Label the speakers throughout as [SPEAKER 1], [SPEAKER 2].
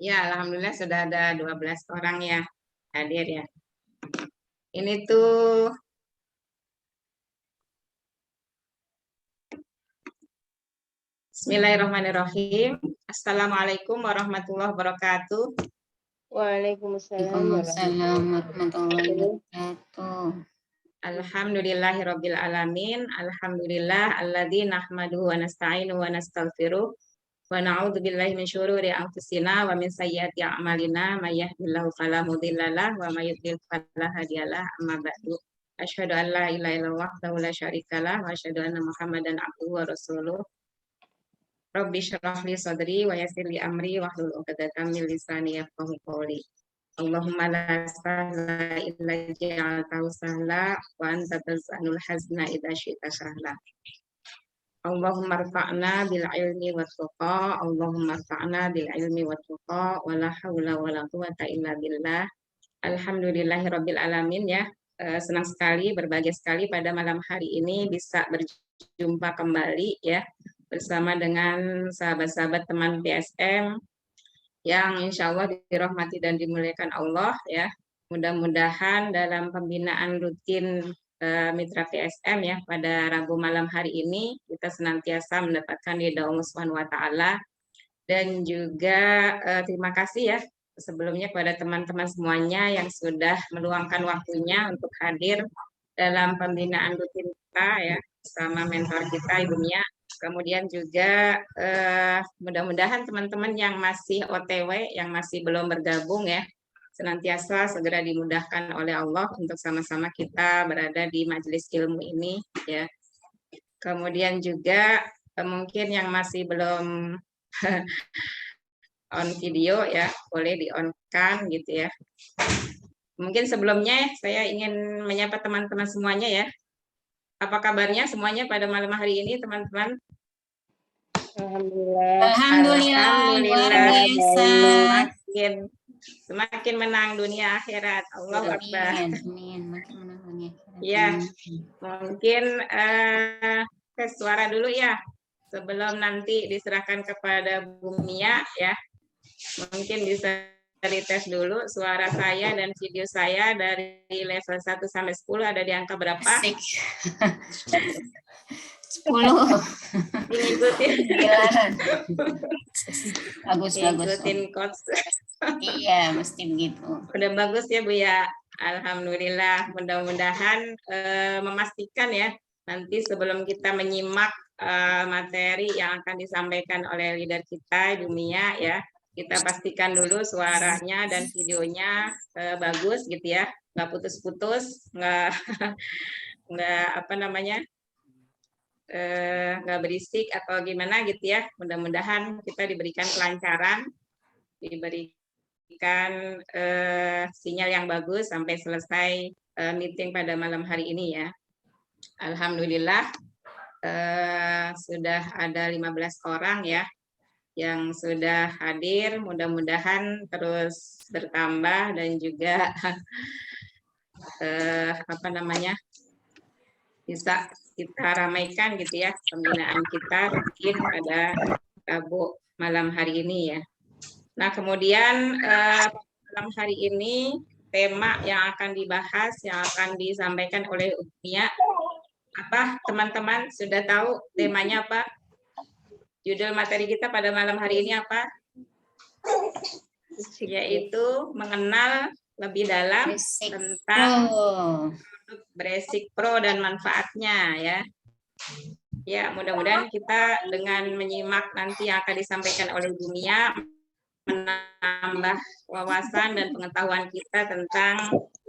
[SPEAKER 1] Ya, alhamdulillah sudah ada 12 orang ya hadir ya. Ini tuh Bismillahirrahmanirrahim. Assalamualaikum warahmatullahi wabarakatuh.
[SPEAKER 2] Waalaikumsalam
[SPEAKER 3] warahmatullahi wabarakatuh.
[SPEAKER 1] Alhamdulillahirabbil alamin. Alhamdulillah alladzi nahmaduhu wa nasta'inu wa nastaghfiruh wa na'udzu billahi min syururi anfusina wa min sayyiati a'malina may yahdihillahu fala mudhillalah wa may yudhlil fala hadiyalah. Amma ba'du. Asyhadu an la ilaha illallah wahdahu la syarikalah wa asyhadu anna Muhammadan abduhu wa rasuluh. Rabbi syrah li sadri wa yassir li amri wahlul 'uqdatam min lisani yafqahu qawli. Allahumma la sahla illa ja'altahu sahla wa anta tazanul hazna idza syi'ta sahla. Allahumma rfa'na bil ilmi wat tuqa, Allahumma rfa'na bil ilmi wat tuqa, wa la haula wa la quwata illa billah. Alhamdulillahirabbil alamin ya. Senang sekali, berbahagia sekali pada malam hari ini bisa berjumpa kembali ya bersama dengan sahabat-sahabat teman PSM yang insya Allah dirahmati dan dimuliakan Allah ya. Mudah-mudahan dalam pembinaan rutin mitra PSM ya pada Rabu malam hari ini kita senantiasa mendapatkan ridha Allah Subhanahu wa taala, dan juga terima kasih ya sebelumnya kepada teman-teman semuanya yang sudah meluangkan waktunya untuk hadir dalam pembinaan rutin kita ya bersama mentor kita Ibu Mia. Kemudian juga mudah-mudahan teman-teman yang masih OTW, yang masih belum bergabung ya, senantiasa segera dimudahkan oleh Allah untuk sama-sama kita berada di majelis ilmu ini ya. Kemudian juga mungkin yang masih belum on video ya, boleh di-on-kan gitu ya. Mungkin sebelumnya saya ingin menyapa teman-teman semuanya ya. Apa kabarnya semuanya pada malam hari ini, teman-teman?
[SPEAKER 3] Alhamdulillah, luar biasa.
[SPEAKER 1] Semakin menang dunia akhirat. Allahu Akbar.
[SPEAKER 3] Amin. Makin menang dunia akhirat.
[SPEAKER 1] Ya, mungkin tes suara dulu ya. Sebelum nanti diserahkan kepada Bu Mia ya. Mungkin bisa dites dulu suara saya dan video saya dari level 1 sampai 10 ada di angka berapa?
[SPEAKER 3] 10.
[SPEAKER 1] Ngikutin.
[SPEAKER 3] Bagus.
[SPEAKER 1] Ngikutin coach.
[SPEAKER 3] Iya, mesti begitu.
[SPEAKER 1] Udah bagus ya Bu ya. Alhamdulillah. Mudah-mudahan memastikan ya nanti sebelum kita menyimak materi yang akan disampaikan oleh leader kita Ibu Mia ya, kita pastikan dulu suaranya dan videonya bagus gitu ya, nggak putus-putus, nggak nggak berisik atau gimana gitu ya. Mudah-mudahan kita diberikan kelancaran, diberikan sinyal yang bagus sampai selesai meeting pada malam hari ini ya. Alhamdulillah sudah ada 15 orang ya yang sudah hadir, mudah-mudahan terus bertambah dan juga bisa kita ramaikan gitu ya pembinaan kita mungkin pada Rabu malam hari ini ya. Nah kemudian malam hari ini tema yang akan dibahas, yang akan disampaikan oleh Mia, apa teman-teman sudah tahu temanya apa? Judul materi kita pada malam hari ini apa? Yaitu mengenal lebih dalam tentang Basic Pro dan manfaatnya ya. Ya, mudah-mudahan kita dengan menyimak nanti yang akan disampaikan oleh Dunia menambah wawasan dan pengetahuan kita tentang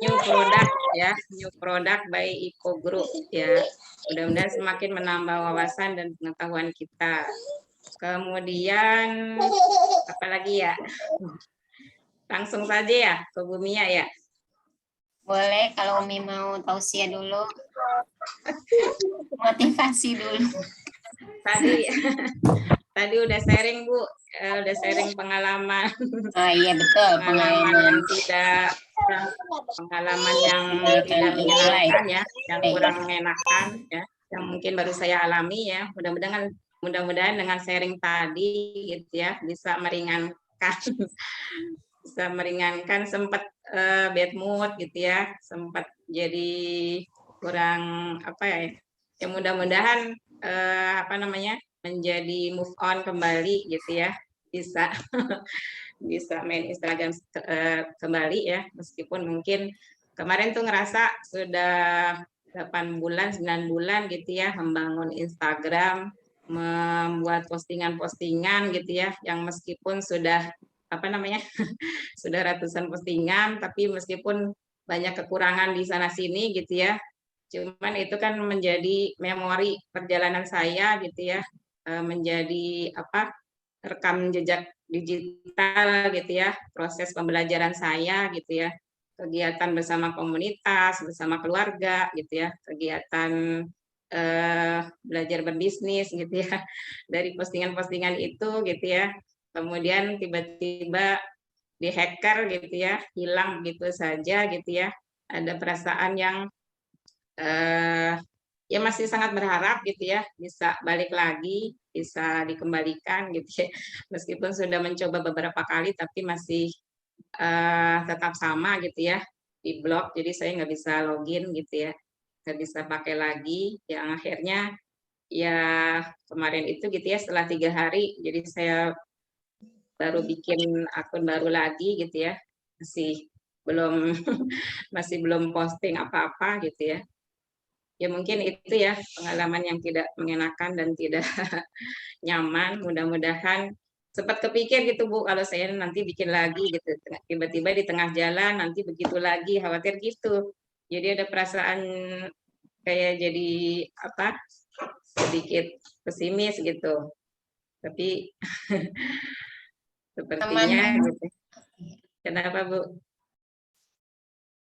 [SPEAKER 1] new product ya, new product by Eco Group ya. Mudah-mudahan semakin menambah wawasan dan pengetahuan kita. Kemudian apalagi ya? Langsung saja ya ke Bu Mia ya.
[SPEAKER 3] Boleh kalau Umi mau tausiah dulu. Motivasi dulu.
[SPEAKER 1] Tadi udah sharing Bu, udah sharing pengalaman.
[SPEAKER 3] Iya betul,
[SPEAKER 1] pengalaman yang tidak menyenangkan ya, yang kurang mengenakan ya, yang mungkin baru saya alami ya. Mudah-mudahan dengan sharing tadi gitu ya bisa meringankan meringankan. Bisa meringankan, sempat bad mood gitu ya, sempat jadi kurang apa ya, ya mudah-mudahan apa namanya, menjadi move on kembali gitu ya, bisa bisa main Instagram kembali ya, meskipun mungkin kemarin tuh ngerasa sudah 8 bulan, 9 bulan gitu ya membangun Instagram, membuat postingan-postingan gitu ya, yang meskipun sudah apa namanya, sudah ratusan postingan, tapi meskipun banyak kekurangan di sana sini gitu ya, cuman itu kan menjadi memori perjalanan saya gitu ya, menjadi apa, rekam jejak digital gitu ya, proses pembelajaran saya gitu ya, kegiatan bersama komunitas, bersama keluarga gitu ya, kegiatan belajar berbisnis gitu ya, dari postingan-postingan itu gitu ya, kemudian tiba-tiba di-hacker gitu ya, hilang gitu saja gitu ya, ada perasaan yang ya masih sangat berharap gitu ya bisa balik lagi, bisa dikembalikan gitu ya. Meskipun sudah mencoba beberapa kali tapi masih tetap sama gitu ya di blok, jadi saya nggak bisa login gitu ya, nggak bisa pakai lagi. Yang akhirnya ya kemarin itu gitu ya setelah 3 hari, jadi saya baru bikin akun baru lagi gitu ya, masih belum masih belum posting apa-apa gitu ya. Ya mungkin itu ya pengalaman yang tidak mengenakan dan tidak nyaman. Mudah-mudahan sempat kepikir gitu Bu, kalau saya nanti bikin lagi gitu, tiba-tiba di tengah jalan nanti begitu lagi, khawatir gitu. Jadi ada perasaan kayak jadi apa, sedikit pesimis gitu. Tapi
[SPEAKER 3] Teman
[SPEAKER 1] sepertinya gitu. Kenapa Bu?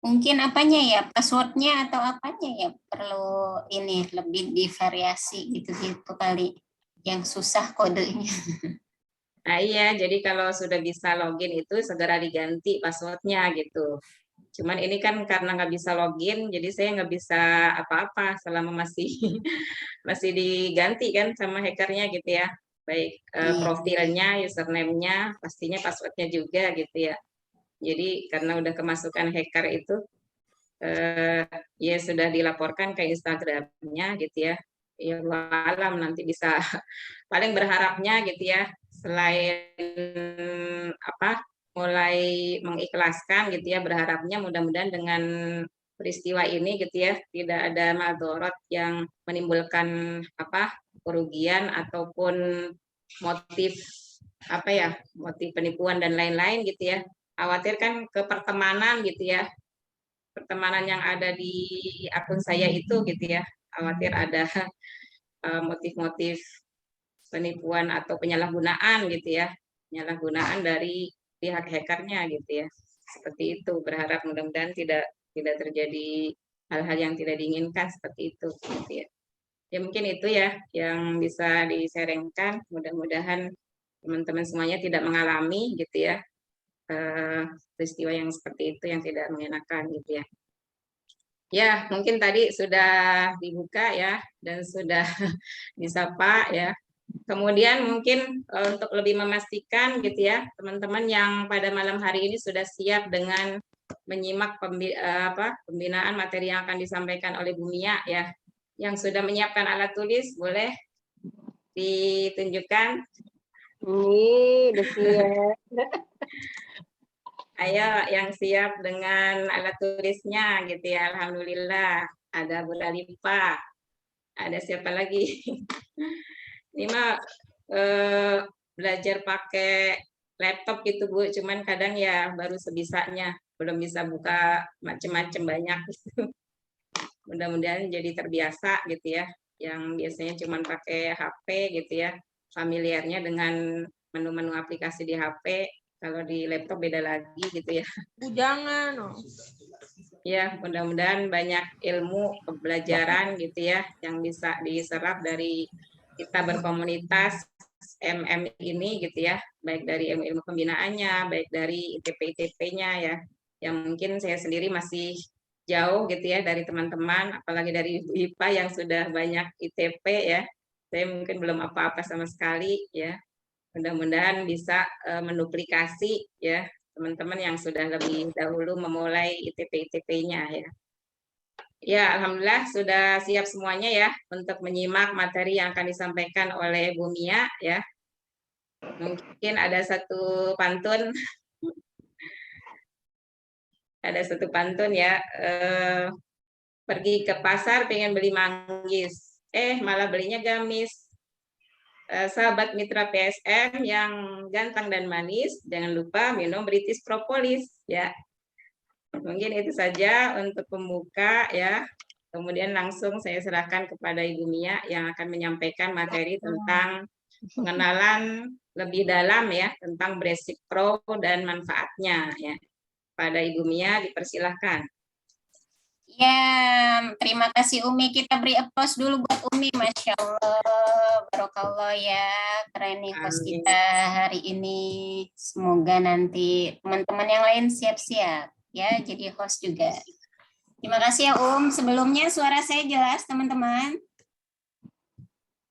[SPEAKER 3] mungkin apanya ya, passwordnya atau apanya ya perlu ini lebih divariasi gitu-gitu kali. Yang susah kodenya.
[SPEAKER 1] Nah iya, jadi kalau sudah bisa login itu segera diganti passwordnya gitu. Cuman ini kan karena nggak bisa login, jadi saya nggak bisa apa-apa selama masih masih diganti kan sama hackernya gitu ya. Baik
[SPEAKER 3] Iya.
[SPEAKER 1] profilnya, username-nya, pastinya passwordnya juga gitu ya. Jadi karena udah kemasukan hacker itu, eh, ya sudah dilaporkan ke Instagramnya gitu ya. Ya alam nanti bisa paling berharapnya gitu ya, selain apa mulai mengikhlaskan gitu ya, berharapnya mudah-mudahan dengan peristiwa ini gitu ya tidak ada madorot yang menimbulkan apa kerugian ataupun motif apa ya, motif penipuan dan lain-lain gitu ya. Khawatir kan ke pertemanan gitu ya, pertemanan yang ada di akun saya itu gitu ya, khawatir ada motif-motif penipuan atau penyalahgunaan gitu ya, penyalahgunaan dari pihak hackernya gitu ya, seperti itu. Berharap mudah-mudahan tidak terjadi hal-hal yang tidak diinginkan seperti itu gitu ya. Ya mungkin itu ya yang bisa disaringkan, mudah-mudahan teman-teman semuanya tidak mengalami gitu ya peristiwa yang seperti itu yang tidak mengenakan gitu ya. Ya, mungkin tadi sudah dibuka ya dan sudah disapa ya. Kemudian mungkin untuk lebih memastikan gitu ya, teman-teman yang pada malam hari ini sudah siap dengan menyimak pembinaan materi yang akan disampaikan oleh Bu Mia ya. Yang sudah menyiapkan alat tulis boleh ditunjukkan.
[SPEAKER 2] Ini udah siap.
[SPEAKER 1] Ayo yang siap dengan alat tulisnya gitu ya. Alhamdulillah. Ada Bu Dalipa. Ada siapa lagi? Ini mah belajar pakai laptop gitu Bu, cuman kadang ya baru sebisanya, belum bisa buka macem-macem banyak gitu. Mudah-mudahan jadi terbiasa gitu ya, yang biasanya cuman pakai HP gitu ya, familiarnya dengan menu-menu aplikasi di HP, kalau di laptop beda lagi gitu ya.
[SPEAKER 4] Jangan.
[SPEAKER 1] Ya, mudah-mudahan banyak ilmu pembelajaran gitu ya yang bisa diserap dari kita berkomunitas MM ini gitu ya, baik dari ilmu-ilmu pembinaannya, baik dari ITP-ITP-nya ya, yang mungkin saya sendiri masih jauh gitu ya dari teman-teman, apalagi dari Ibu IPA yang sudah banyak ITP ya, saya mungkin belum apa-apa sama sekali ya. Mudah-mudahan bisa menduplikasi ya teman-teman yang sudah lebih dahulu memulai ITP-ITP-nya ya. Ya, alhamdulillah sudah siap semuanya ya untuk menyimak materi yang akan disampaikan oleh Bu Mia ya. Mungkin ada satu pantun. Ada satu pantun ya. Pergi ke pasar pengen beli manggis. Malah belinya gamis. Sahabat mitra PSM yang ganteng dan manis, jangan lupa minum British Propolis ya. Mungkin itu saja untuk pembuka ya. Kemudian langsung saya serahkan kepada Ibu Mia yang akan menyampaikan materi tentang pengenalan lebih dalam ya tentang Basic Pro dan manfaatnya ya. Pada Ibu Mia dipersilahkan.
[SPEAKER 3] Ya, terima kasih Umi. Kita beri applause dulu buat Umi. Masya Allah, barokallah ya. Keren nih host kita hari ini. Semoga nanti teman-teman yang lain siap-siap ya jadi host juga. Terima kasih ya Sebelumnya suara saya jelas teman-teman?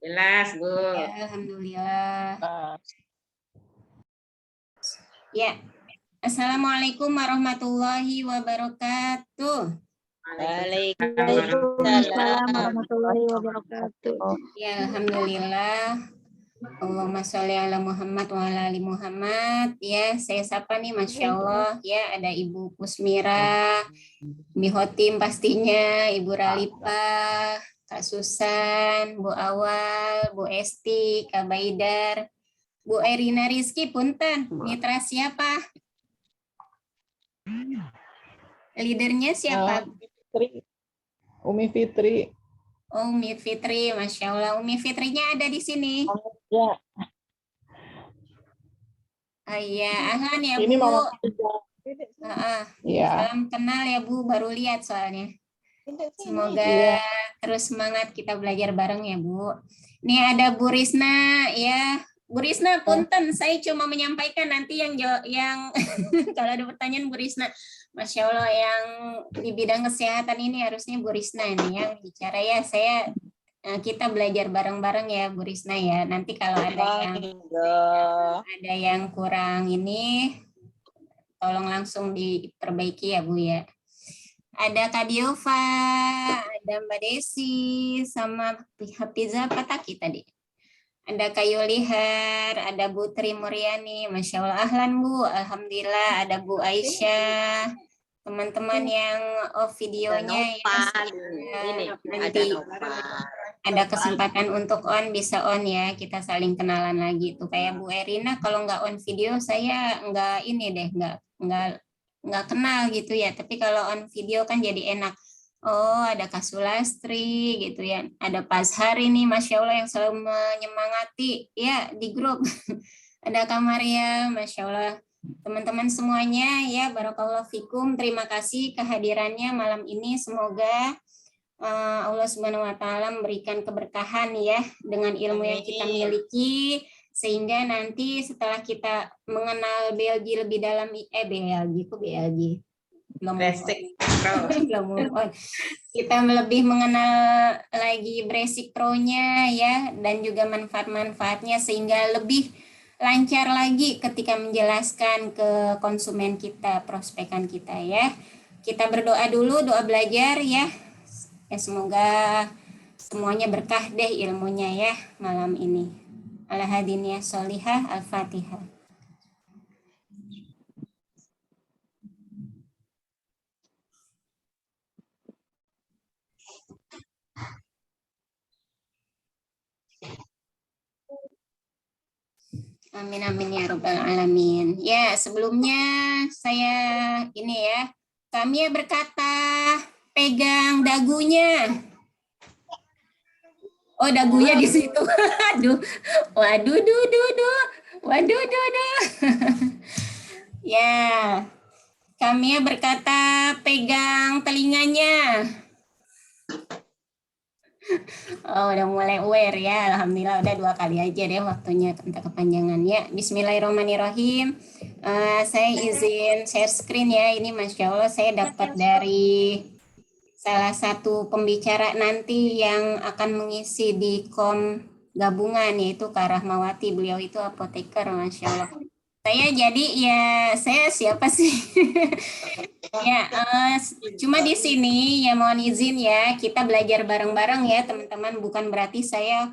[SPEAKER 1] Jelas Bu.
[SPEAKER 3] Ya, alhamdulillah. Ya, Assalamualaikum warahmatullahi wabarakatuh.
[SPEAKER 2] Waalaikumsalam warahmatullahi wabarakatuh.
[SPEAKER 3] Ya, alhamdulillah. Allahumma sholli ala Muhammad wa ala ali Muhammad. Ya, saya sapa nih, Masya Allah. Ya, ada Ibu Kusmira, Bi Hotim pastinya, Ibu Ralipa, Kak Susan, Bu Awal, Bu Esti, Kak Baidar, Bu Erina Rizky, punten. Mitra siapa? Leadernya siapa?
[SPEAKER 4] Umi Fitri.
[SPEAKER 3] Oh, Umi Fitri, Masya Allah. Umi Fitrinya ada di sini.
[SPEAKER 4] Ya.
[SPEAKER 3] Oh iya, ahlan ya
[SPEAKER 4] Ini
[SPEAKER 3] Bu.
[SPEAKER 4] Mama
[SPEAKER 3] Ya. Salam kenal ya Bu, baru lihat soalnya. Semoga terus semangat kita belajar bareng ya Bu. Ini ada Bu Risna ya. Bu Risna, punten, saya cuma menyampaikan nanti yang kalau ada pertanyaan Bu Risna. Masya Allah, yang di bidang kesehatan ini harusnya Bu Risna ini yang bicara ya. Kita belajar bareng-bareng ya Bu Risna ya. Nanti kalau ada yang kurang ini, tolong langsung diperbaiki ya Bu ya. Ada Kak Diova, ada Mbak Desi, sama Hafiza Pataki tadi. Ada Kak Yulihar, ada Bu Tri Muryani, Masya Allah, ahlan Bu, alhamdulillah, ada Bu Aisyah, teman-teman yang off videonya ya, nanti ada kesempatan untuk on, bisa on ya, kita saling kenalan lagi tuh. Kayak Bu Erina, kalau nggak on video saya nggak ini deh, nggak kenal gitu ya, tapi kalau on video kan jadi enak. Oh, ada Kak Sulastri gitu ya. Ada Pas Hari nih, Masya Allah yang selalu menyemangati ya di grup. Ada Kak Maria, Masya Allah. Teman-teman semuanya ya, barakallahu fikum. Terima kasih kehadirannya malam ini. Semoga Allah Subhanahu wa taala memberikan keberkahan ya dengan ilmu yang kita miliki, sehingga nanti setelah kita mengenal BLG lebih dalam, BLG kita lebih mengenal lagi Basic Pro-nya ya, dan juga manfaat-manfaatnya, sehingga lebih lancar lagi ketika menjelaskan ke konsumen kita, prospekan kita ya. Kita berdoa dulu, doa belajar ya. Semoga semuanya berkah deh ilmunya ya malam ini. Al-Hadiniyah Sholihah, Al-Fatihah. Amin amin ya rabbal alamin. Ya, sebelumnya saya ini ya, kami berkata pegang dagunya. Oh, dagunya di situ. Waduh. Ya, kami berkata pegang telinganya. Oh, udah mulai aware ya. Alhamdulillah udah 2 kali aja deh waktunya, minta kepanjangannya. Bismillahirrahmanirrahim. Saya izin share screen ya. Ini Masya Allah saya dapat dari salah satu pembicara nanti yang akan mengisi di gabungan, yaitu Kak Rahmawati. Beliau itu apoteker, Masya Allah. Saya siapa sih? Ya, cuma di sini ya mohon izin ya, kita belajar bareng-bareng ya teman-teman. Bukan berarti saya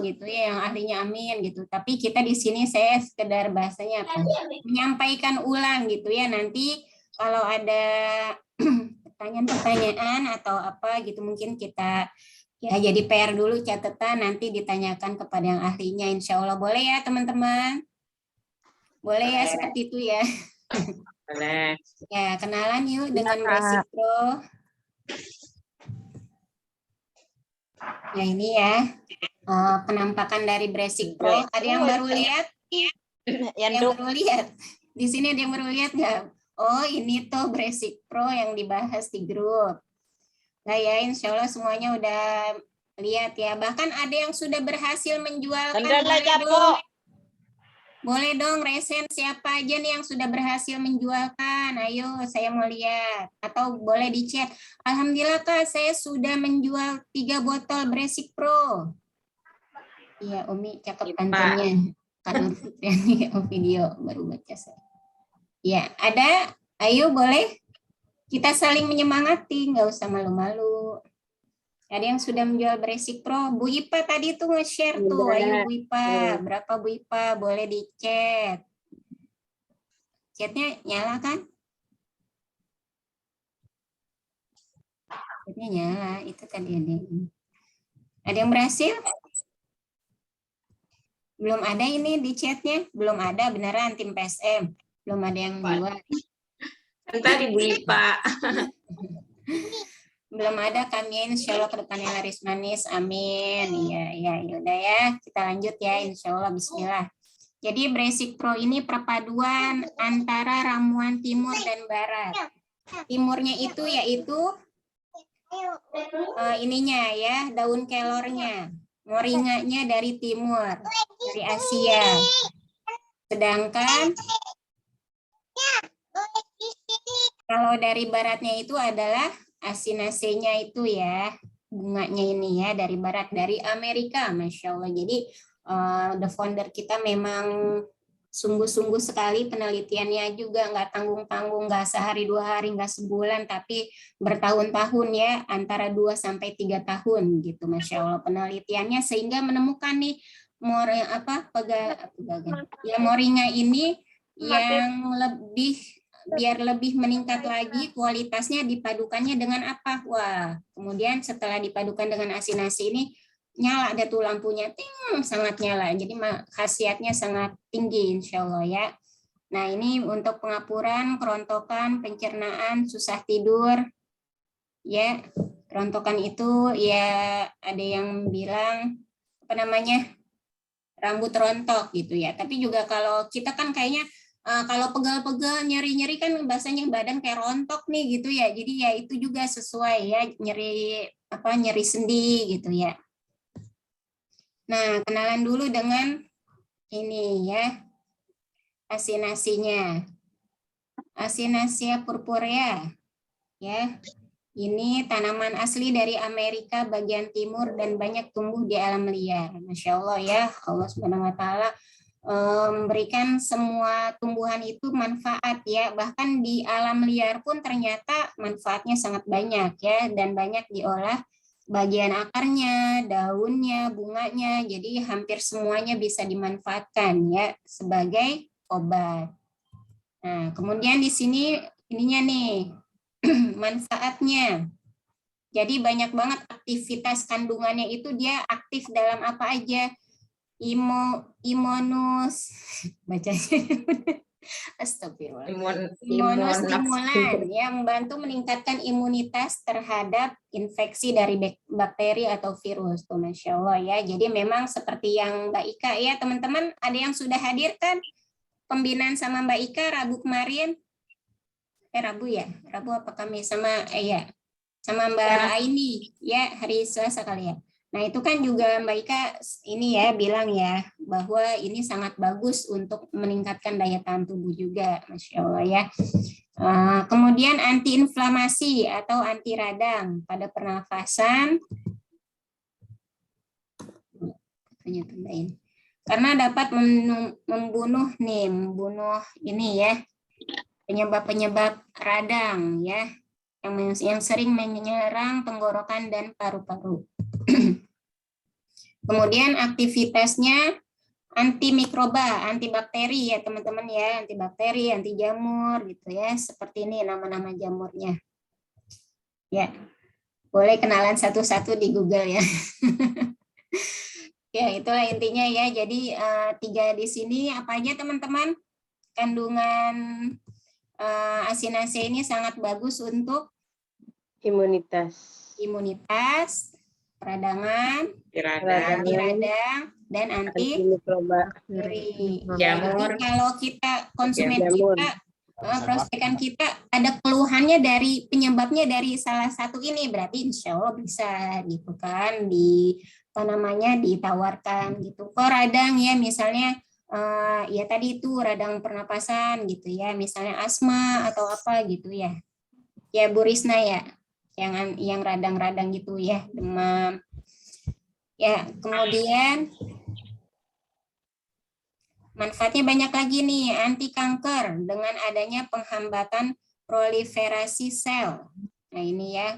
[SPEAKER 3] gitu ya yang ahlinya amin gitu. Tapi kita di sini saya sekedar bahasanya apa? Menyampaikan ulang gitu ya. Nanti kalau ada pertanyaan-pertanyaan atau apa gitu mungkin kita ya jadi PR dulu catatan, nanti ditanyakan kepada yang ahlinya. Insya Allah boleh ya teman-teman. Boleh ya seperti itu ya.
[SPEAKER 1] Boleh.
[SPEAKER 3] Ya, kenalan yuk dengan Basic Pro. Ya, ini ya penampakan dari Basic Pro. Ada yang baru lihat? Yang baru lihat? Di sini ada yang baru lihat nggak? Oh, ini tuh Basic Pro yang dibahas di grup. Nah ya, insya Allah semuanya udah lihat ya. Bahkan ada yang sudah berhasil menjualkan. Boleh dong resen siapa aja nih yang sudah berhasil menjualkan. Ayo saya mau lihat. Atau boleh di chat. Alhamdulillah Kak saya sudah menjual 3 botol Basic Pro. Iya Umi cakep pantunnya. Karena Fitriani video baru baca saya. Ya ada. Ayo boleh. Kita saling menyemangati. Nggak usah malu-malu. Ada yang sudah menjual Basic Pro. Bu Ipa tadi tuh nge-share tuh. Ayo Bu Ipa. Berapa Bu Ipa? Boleh di chat. Chatnya nyala kan? Chatnya nyala. Itu tadi ada. Ada yang berhasil? Belum ada ini di chatnya. Belum ada beneran tim PSM. Belum ada yang jual.
[SPEAKER 1] Tadi Bu Ipa.
[SPEAKER 3] Belum ada kami, insya Allah ke depannya laris manis, amin. Iya, yaudah ya, kita lanjut ya, insya Allah, bismillah. Jadi Basic Pro ini perpaduan antara ramuan timur dan barat. Timurnya itu yaitu ininya ya, daun kelornya, moringanya dari timur, dari Asia. Sedangkan kalau dari baratnya itu adalah asinasenya itu ya, bunganya ini ya dari barat, dari Amerika, Masya Allah. Jadi the founder kita memang sungguh-sungguh sekali penelitiannya juga, nggak tanggung-tanggung, nggak sehari 2 hari, nggak sebulan, tapi bertahun-tahun ya, antara 2 sampai 3 tahun gitu, Masya Allah penelitiannya, sehingga menemukan nih moringa ini yang biar lebih meningkat lagi kualitasnya dipadukannya dengan apa? Wah, kemudian setelah dipadukan dengan asinasi ini nyala ada tuh lampunya, ting, sangat nyala. Jadi khasiatnya sangat tinggi insya Allah ya. Nah ini untuk pengapuran, kerontokan, pencernaan, susah tidur. Ya, kerontokan itu ya ada yang bilang apa namanya rambut rontok gitu ya. Tapi juga kalau kita kan kayaknya kalau pegal-pegal, nyeri-nyeri kan bahasanya badan kayak rontok nih gitu ya. Jadi ya itu juga sesuai ya, nyeri sendi gitu ya. Nah, kenalan dulu dengan ini ya, asinasinya. Asinacea purpurea ya. Ini tanaman asli dari Amerika bagian timur dan banyak tumbuh di alam liar. Masya Allah ya, Allah Subhanahu wa Ta'ala memberikan semua tumbuhan itu manfaat ya, bahkan di alam liar pun ternyata manfaatnya sangat banyak ya, dan banyak diolah bagian akarnya, daunnya, bunganya, jadi hampir semuanya bisa dimanfaatkan ya sebagai obat. Nah, kemudian di sini ininya nih manfaatnya. Jadi banyak banget aktivitas kandungannya itu, dia aktif dalam apa aja. Imunus bacanya astagfirullah. Imunostimulan yang membantu meningkatkan imunitas terhadap infeksi dari bakteri atau virus tuh, Masya Allah ya. Jadi memang seperti yang Mbak Ika ya teman-teman, ada yang sudah hadir kan pembinaan sama Mbak Ika Rabu kemarin, Rabu ya, Rabu apa Kamis sama ya sama Mbak Aini ya, hari Selasa kali ya. Nah itu kan juga Mbak Ika ini ya bilang ya bahwa ini sangat bagus untuk meningkatkan daya tahan tubuh juga, Masya Allah ya. Kemudian antiinflamasi atau anti radang pada pernafasan. satunya tambahin. Karena dapat membunuh ini ya, penyebab-penyebab radang ya, yang sering menyerang tenggorokan dan paru-paru. Kemudian aktivitasnya antimikroba, antibakteri ya teman-teman ya, antibakteri, anti jamur gitu ya, seperti ini nama-nama jamurnya. Ya, boleh kenalan satu-satu di Google ya. Ya, itulah intinya ya. Jadi 3 di sini apa aja teman-teman? Kandungan asinase ini sangat bagus untuk imunitas, peradangan,
[SPEAKER 1] Radang,
[SPEAKER 3] radang, dan anti bakteri.
[SPEAKER 1] jamur.
[SPEAKER 3] Jadi kalau kita konsumen kita, prospekan kita ada keluhannya dari penyebabnya dari salah satu ini, berarti insya Allah bisa gitu kan ditawarkan gitu. Kok radang ya misalnya ya tadi itu radang pernapasan gitu ya, misalnya asma atau apa gitu ya. Ya Bu Risna ya, yang radang-radang gitu ya, demam. Ya, kemudian manfaatnya banyak lagi nih, anti kanker dengan adanya penghambatan proliferasi sel. Nah, ini ya.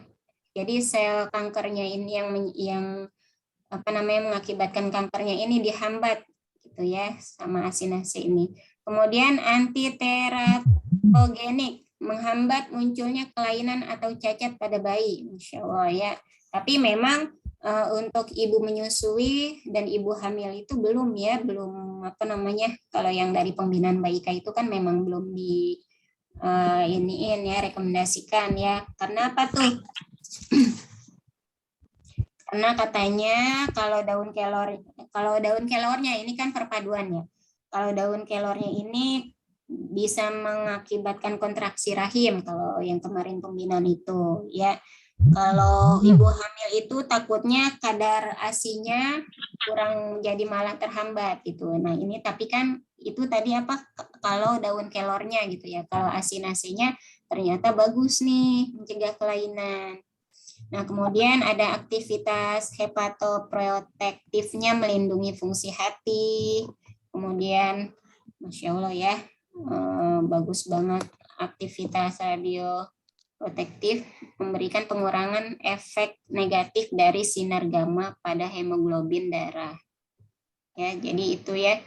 [SPEAKER 3] Jadi sel kankernya ini yang mengakibatkan kankernya ini dihambat gitu ya sama asinase ini. Kemudian anti teratogenik, menghambat munculnya kelainan atau cacat pada bayi. Masya Allah ya. Tapi memang untuk ibu menyusui dan ibu hamil itu belum kalau yang dari pembinaan BAIKA itu kan memang belum rekomendasikan ya. Karena apa tuh? Karena katanya kalau daun kelornya ini kan perpaduan ya. Kalau daun kelornya ini bisa mengakibatkan kontraksi rahim kalau yang kemarin pembinaan itu ya. Kalau ibu hamil itu takutnya kadar ASI-nya kurang, jadi malah terhambat gitu. Nah ini tapi kan itu tadi kalau daun kelornya gitu ya. Kalau asinase-nya ternyata bagus nih mencegah kelainan. Nah kemudian ada aktivitas hepatoprotektifnya, melindungi fungsi hati. Kemudian Masya Allah ya, bagus banget aktivitas radioprotektif, memberikan pengurangan efek negatif dari sinar gamma pada hemoglobin darah. Ya, jadi itu ya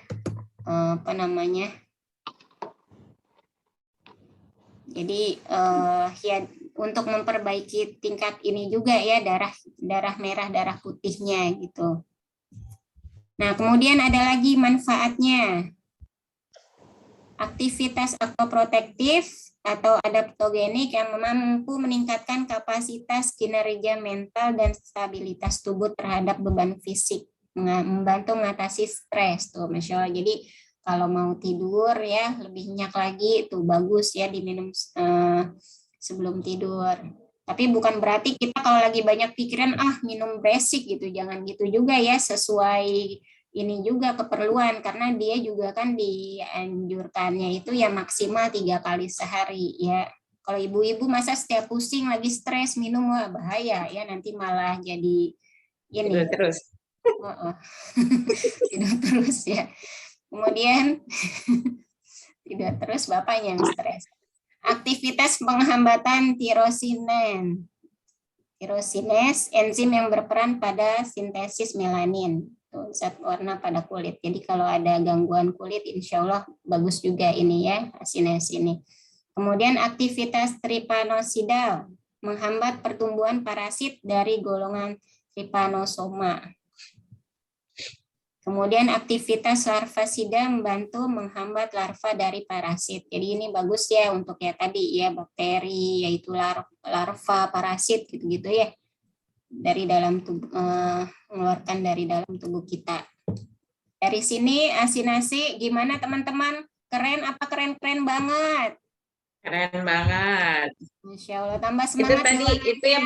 [SPEAKER 3] Jadi ya untuk memperbaiki tingkat ini juga ya darah merah, darah putihnya gitu. Nah, kemudian ada lagi manfaatnya. Aktivitas autoprotektif atau adaptogenik yang mampu meningkatkan kapasitas kinerja mental dan stabilitas tubuh terhadap beban fisik, membantu mengatasi stres tuh, Masya Allah. Jadi kalau mau tidur ya lebih nyenyak lagi tuh, bagus ya diminum sebelum tidur. Tapi bukan berarti kita kalau lagi banyak pikiran minum basic gitu, jangan gitu juga ya, sesuai ini juga keperluan, karena dia juga kan dianjurkannya itu ya maksimal 3 kali sehari ya. Kalau ibu-ibu masa setiap pusing lagi stres minum, wah bahaya ya, nanti malah jadi ini
[SPEAKER 1] terus
[SPEAKER 3] tidak terus ya. Kemudian tidak terus bapaknya yang stres. Aktivitas penghambatan tirosinase, enzim yang berperan pada sintesis melanin, zat warna pada kulit. Jadi kalau ada gangguan kulit, insya Allah bagus juga ini ya, asinase ini. Kemudian aktivitas trypanosidal, menghambat pertumbuhan parasit dari golongan trypanosoma. Kemudian aktivitas larvasida, membantu menghambat larva dari parasit. Jadi ini bagus ya untuk ya tadi ya bakteri, yaitu larva parasit gitu-gitu ya, dari dalam tubuh, mengeluarkan dari dalam tubuh kita. Dari sini asinase gimana teman-teman? Keren apa keren-keren banget?
[SPEAKER 1] Keren banget.
[SPEAKER 3] Masya Allah, tambah semangat.
[SPEAKER 1] Itu tadi itu ya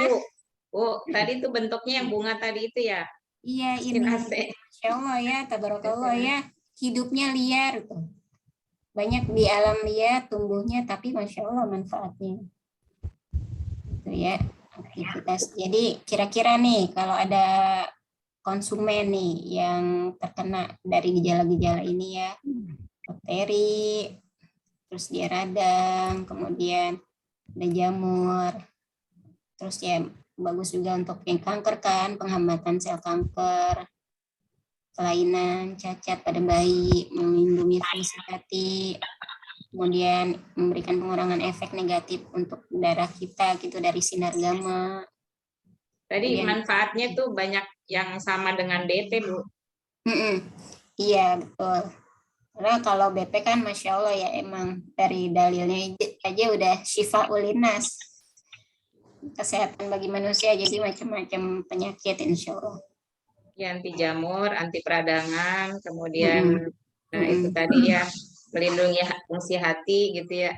[SPEAKER 1] Bu, tadi itu bentuknya yang bunga tadi itu ya.
[SPEAKER 3] Iya ini. Masya Allah ya, tabarakallah ya, hidupnya liar tuh. Banyak di alam liar tumbuhnya, tapi Masya Allah manfaatnya. Itu ya aktivitas. Jadi kira-kira nih kalau ada konsumen nih yang terkena dari gejala-gejala ini ya, bakteri, terus dia radang, kemudian ada jamur, terus ya bagus juga untuk yang kanker kan, penghambatan sel kanker, kelainan, cacat pada bayi, melindungi fungsi hati, kemudian memberikan pengurangan efek negatif untuk darah kita gitu dari sinar gamma.
[SPEAKER 1] Tadi
[SPEAKER 3] Kemudian,
[SPEAKER 1] manfaatnya tuh banyak yang sama dengan BP, Bu.
[SPEAKER 3] Iya, betul. Karena kalau BP kan Masya Allah ya emang dari dalilnya aja udah syifa ulinas. Kesehatan bagi manusia, jadi macam-macam penyakit insya Allah.
[SPEAKER 1] Ya, anti jamur, anti peradangan, kemudian itu tadi ya melindungi fungsi hati gitu ya.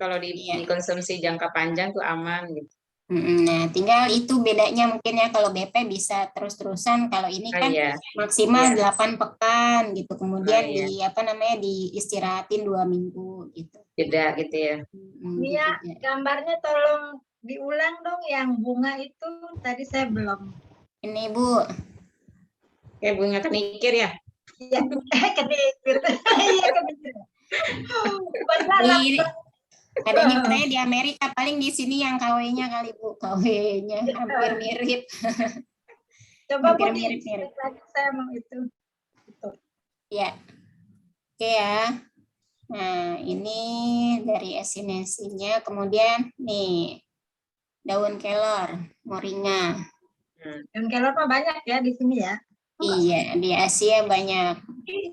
[SPEAKER 1] Kalau dikonsumsi jangka panjang tuh aman gitu.
[SPEAKER 3] Nah, tinggal itu bedanya mungkin ya, kalau BP bisa terus-terusan, kalau ini kan maksimal 8 pekan gitu, kemudian diistirahatin 2 minggu gitu.
[SPEAKER 1] Jeda gitu ya.
[SPEAKER 2] Iya, gambarnya tolong diulang dong yang bunga itu, tadi saya belum.
[SPEAKER 3] Ini Bu.
[SPEAKER 1] Kayak bunga kenikir ya?
[SPEAKER 2] Iya, kenikir. Iya, kenikir.
[SPEAKER 3] Adanya katanya di Amerika, paling di sini yang KW-nya kali Bu, KW-nya hampir mirip.
[SPEAKER 2] Coba
[SPEAKER 3] hampir
[SPEAKER 2] Bu
[SPEAKER 3] mirip-mirip.
[SPEAKER 2] lagi saya mau itu.
[SPEAKER 3] Ya. Oke ya. Nah, ini dari esinesinya, kemudian nih daun kelor, moringa.
[SPEAKER 2] Daun kelor mah banyak ya di sini ya.
[SPEAKER 3] Iya, di Asia banyak.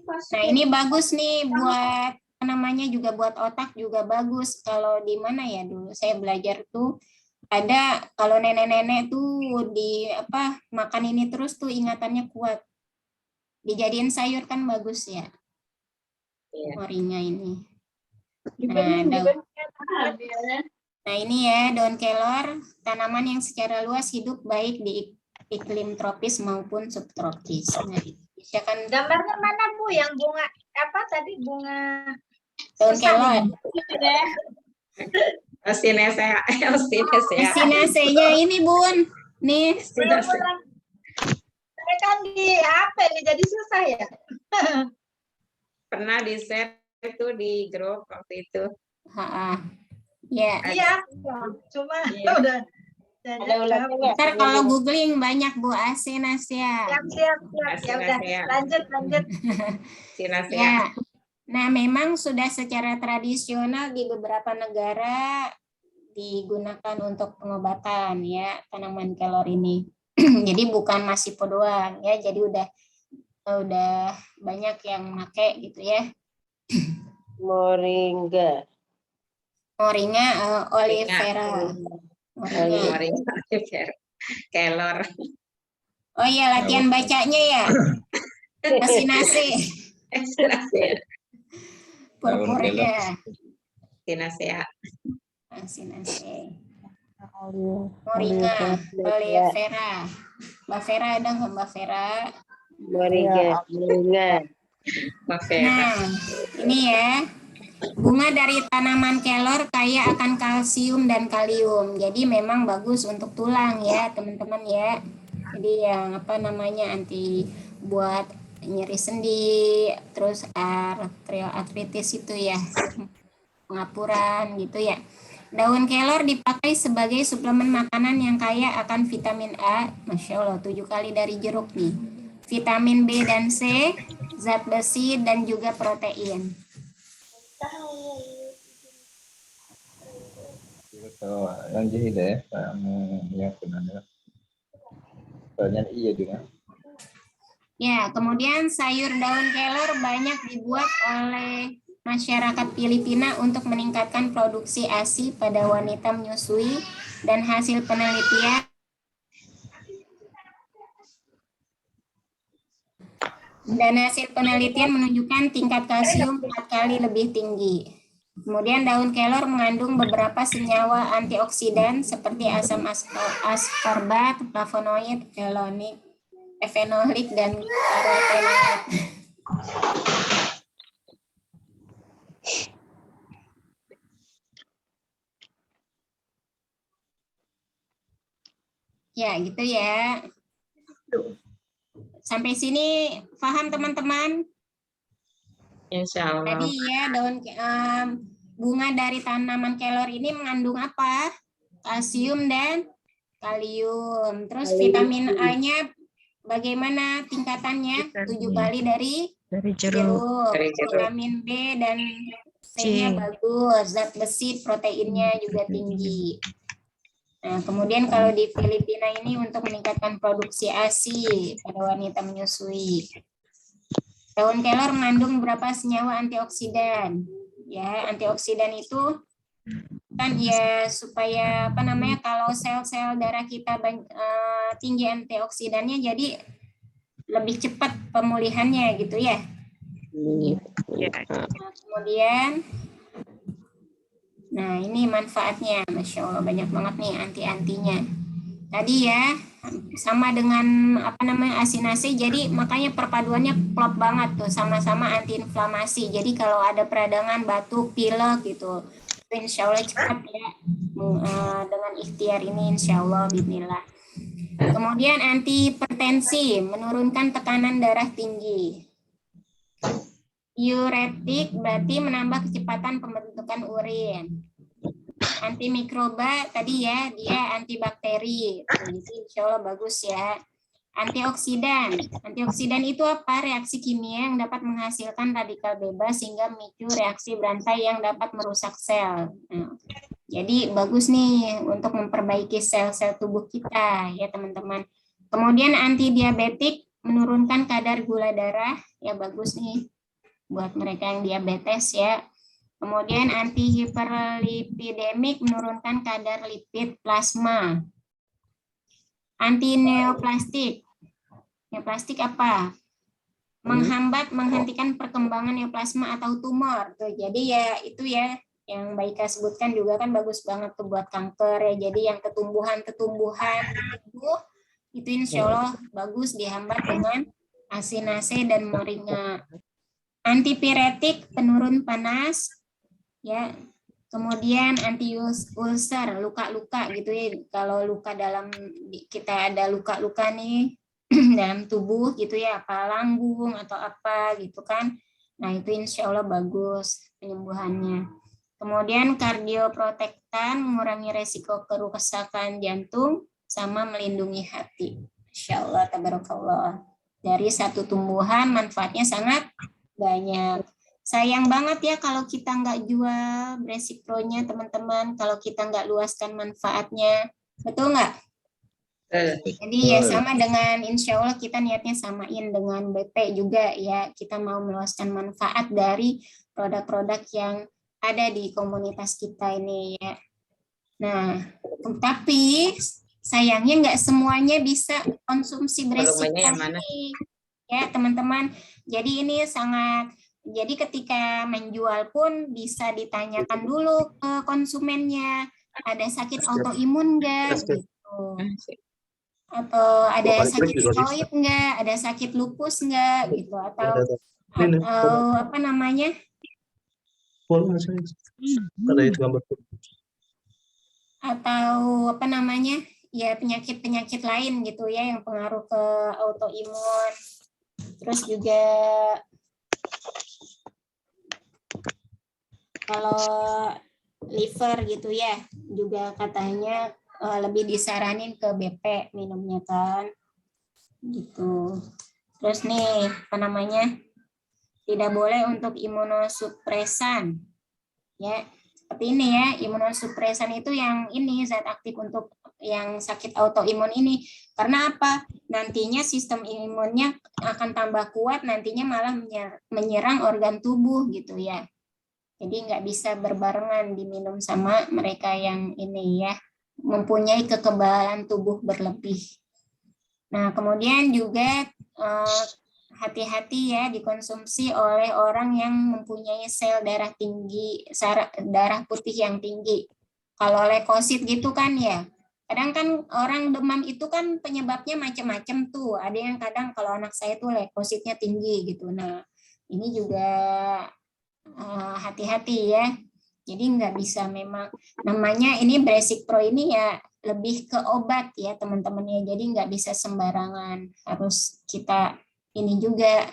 [SPEAKER 3] Nah, ini bagus nih buat namanya juga buat otak juga bagus. Kalau di mana ya dulu saya belajar tuh ada kalau nenek-nenek tuh makan ini terus tuh ingatannya kuat. Dijadiin sayur kan bagus ya. Moringa ini. Nah, ini ya daun kelor, tanaman yang secara luas hidup baik di iklim tropis maupun subtropis. Nah, bisa kan
[SPEAKER 2] gambarnya mana Bu yang bunga apa tadi, bunga
[SPEAKER 3] daun kelor. Osinacea ini Bun. Nih.
[SPEAKER 2] Kan di HP nih jadi susah ya.
[SPEAKER 1] Pernah di share itu di grup waktu itu.
[SPEAKER 3] Ya.
[SPEAKER 2] Iya, cuma udah.
[SPEAKER 3] Ntar kalau googling banyak Bu, Asinacea.
[SPEAKER 2] Siap. Ya udah, lanjut.
[SPEAKER 3] Ya. Nah, memang sudah secara tradisional di beberapa negara digunakan untuk pengobatan ya tanaman kelor ini. Jadi bukan masipo doang ya, jadi udah banyak yang pakai gitu ya.
[SPEAKER 5] Moringa
[SPEAKER 3] oleifera.
[SPEAKER 1] Moringa kelor.
[SPEAKER 3] Oh iya, latihan bacanya ya. Asinacea. Purpurea. Asinacea. Moringa, oleifera. Mbak Vera ada nggak Mbak Vera?
[SPEAKER 5] Moringa.
[SPEAKER 3] Nah, ini ya. Bunga dari tanaman kelor kaya akan kalsium dan kalium. Jadi memang bagus untuk tulang ya, teman-teman ya. Jadi yang anti buat nyeri sendi, terus artritis itu ya, pengapuran gitu ya. Daun kelor dipakai sebagai suplemen makanan yang kaya akan vitamin A, Masya Allah, 7 kali dari jeruk nih. Vitamin B dan C, zat besi, dan juga protein.
[SPEAKER 6] Yang jahit ya, yang benar. Banyak iya juga.
[SPEAKER 3] Ya, kemudian sayur daun kelor banyak dibuat oleh masyarakat Filipina untuk meningkatkan produksi ASI pada wanita menyusui dan hasil penelitian menunjukkan tingkat kalsium 4 kali lebih tinggi. Kemudian daun kelor mengandung beberapa senyawa antioksidan seperti asam ascorbat, flavonoid, fenolik, dan karotenoid. Ya, gitu ya. Sampai sini paham teman-teman?
[SPEAKER 1] Insya Allah.
[SPEAKER 3] Tadi ya bunga dari tanaman kelor ini mengandung apa? Kalsium dan kalium. Terus vitamin A-nya bagaimana tingkatannya? 7 kali dari jeruk. Vitamin B dan C-nya bagus. Zat besi, proteinnya juga tinggi. Nah, kemudian kalau di Filipina ini untuk meningkatkan produksi ASI pada wanita menyusui. Daun kelor mengandung beberapa senyawa antioksidan. Ya, antioksidan itu kan ya supaya apa namanya, kalau sel-sel darah kita tinggi antioksidannya, jadi lebih cepat pemulihannya gitu ya. Nah, kemudian nah ini manfaatnya, Masya Allah banyak banget nih anti-antinya. Tadi ya sama dengan apa namanya asinase, jadi makanya perpaduannya klop banget tuh, sama-sama antiinflamasi. Jadi kalau ada peradangan, batuk, pilek gitu, insya Allah cepat ya dengan ikhtiar ini, insya Allah bismillah. Kemudian antihipertensi, menurunkan tekanan darah tinggi. Diuretik berarti menambah kecepatan pembentukan urin. Antimikroba tadi ya, dia antibakteri. Jadi insya Allah bagus ya. Antioksidan. Antioksidan itu apa? Reaksi kimia yang dapat menghasilkan radikal bebas sehingga memicu reaksi berantai yang dapat merusak sel. Nah, jadi bagus nih untuk memperbaiki sel-sel tubuh kita ya teman-teman. Kemudian antidiabetik, menurunkan kadar gula darah, ya bagus nih buat mereka yang diabetes ya. Kemudian antihiperlipidemik, menurunkan kadar lipid plasma. Antineoplastik. Neoplastik apa? Menghambat, menghentikan perkembangan neoplasma atau tumor. Tuh, jadi ya itu ya yang Mbak Ika sebutkan juga kan bagus banget tuh buat kanker ya. Jadi yang ketumbuhan tubuh itu insya Allah bagus dihambat dengan asinase dan moringa. Antipiretik, penurun panas ya. Kemudian anti ulcer, luka-luka gitu ya. Kalau luka dalam kita ada luka-luka nih dalam tubuh gitu ya, apa lambung atau apa gitu kan. Nah, itu insya Allah bagus penyembuhannya. Kemudian kardioprotektan, mengurangi resiko kerusakan jantung sama melindungi hati. Insya Allah tabarakallah. Dari satu tumbuhan manfaatnya sangat banyak. Sayang banget ya kalau kita nggak jual Basic Pro-nya teman-teman, kalau kita nggak luaskan manfaatnya, betul nggak? Jadi ya sama dengan insya Allah kita niatnya samain dengan BP juga ya, kita mau meluaskan manfaat dari produk-produk yang ada di komunitas kita ini ya. Nah, tapi sayangnya nggak semuanya bisa konsumsi Basic Pro ini ya teman-teman. Jadi ini sangat, jadi ketika menjual pun bisa ditanyakan dulu ke konsumennya, ada sakit autoimun nggak gitu, atau ada sakit tiroid nggak, ada sakit lupus nggak gitu, atau apa namanya, atau apa namanya ya penyakit-penyakit lain gitu ya yang pengaruh ke autoimun. Terus juga kalau liver gitu ya, juga katanya lebih disaranin ke BP minumnya kan, gitu. Terus nih, apa namanya, tidak boleh untuk imunosupresan, ya. Seperti ini ya, imunosupresan itu yang ini zat aktif untuk yang sakit autoimun ini. Karena apa? Nantinya sistem imunnya akan tambah kuat, nantinya malah menyerang organ tubuh gitu ya. Jadi nggak bisa berbarengan diminum sama mereka yang ini ya, mempunyai kekebalan tubuh berlebih. Nah, kemudian juga hati-hati ya dikonsumsi oleh orang yang mempunyai sel darah tinggi, darah putih yang tinggi. Kalau leukosit gitu kan ya, kadang kan orang demam itu kan penyebabnya macam-macam tuh. Ada yang kadang kalau anak saya tuh leukositnya tinggi gitu. Nah, ini juga hati-hati ya. Jadi nggak bisa, memang namanya ini Basic Pro ini ya lebih ke obat ya teman-teman ya. Jadi nggak bisa sembarangan, harus kita ini juga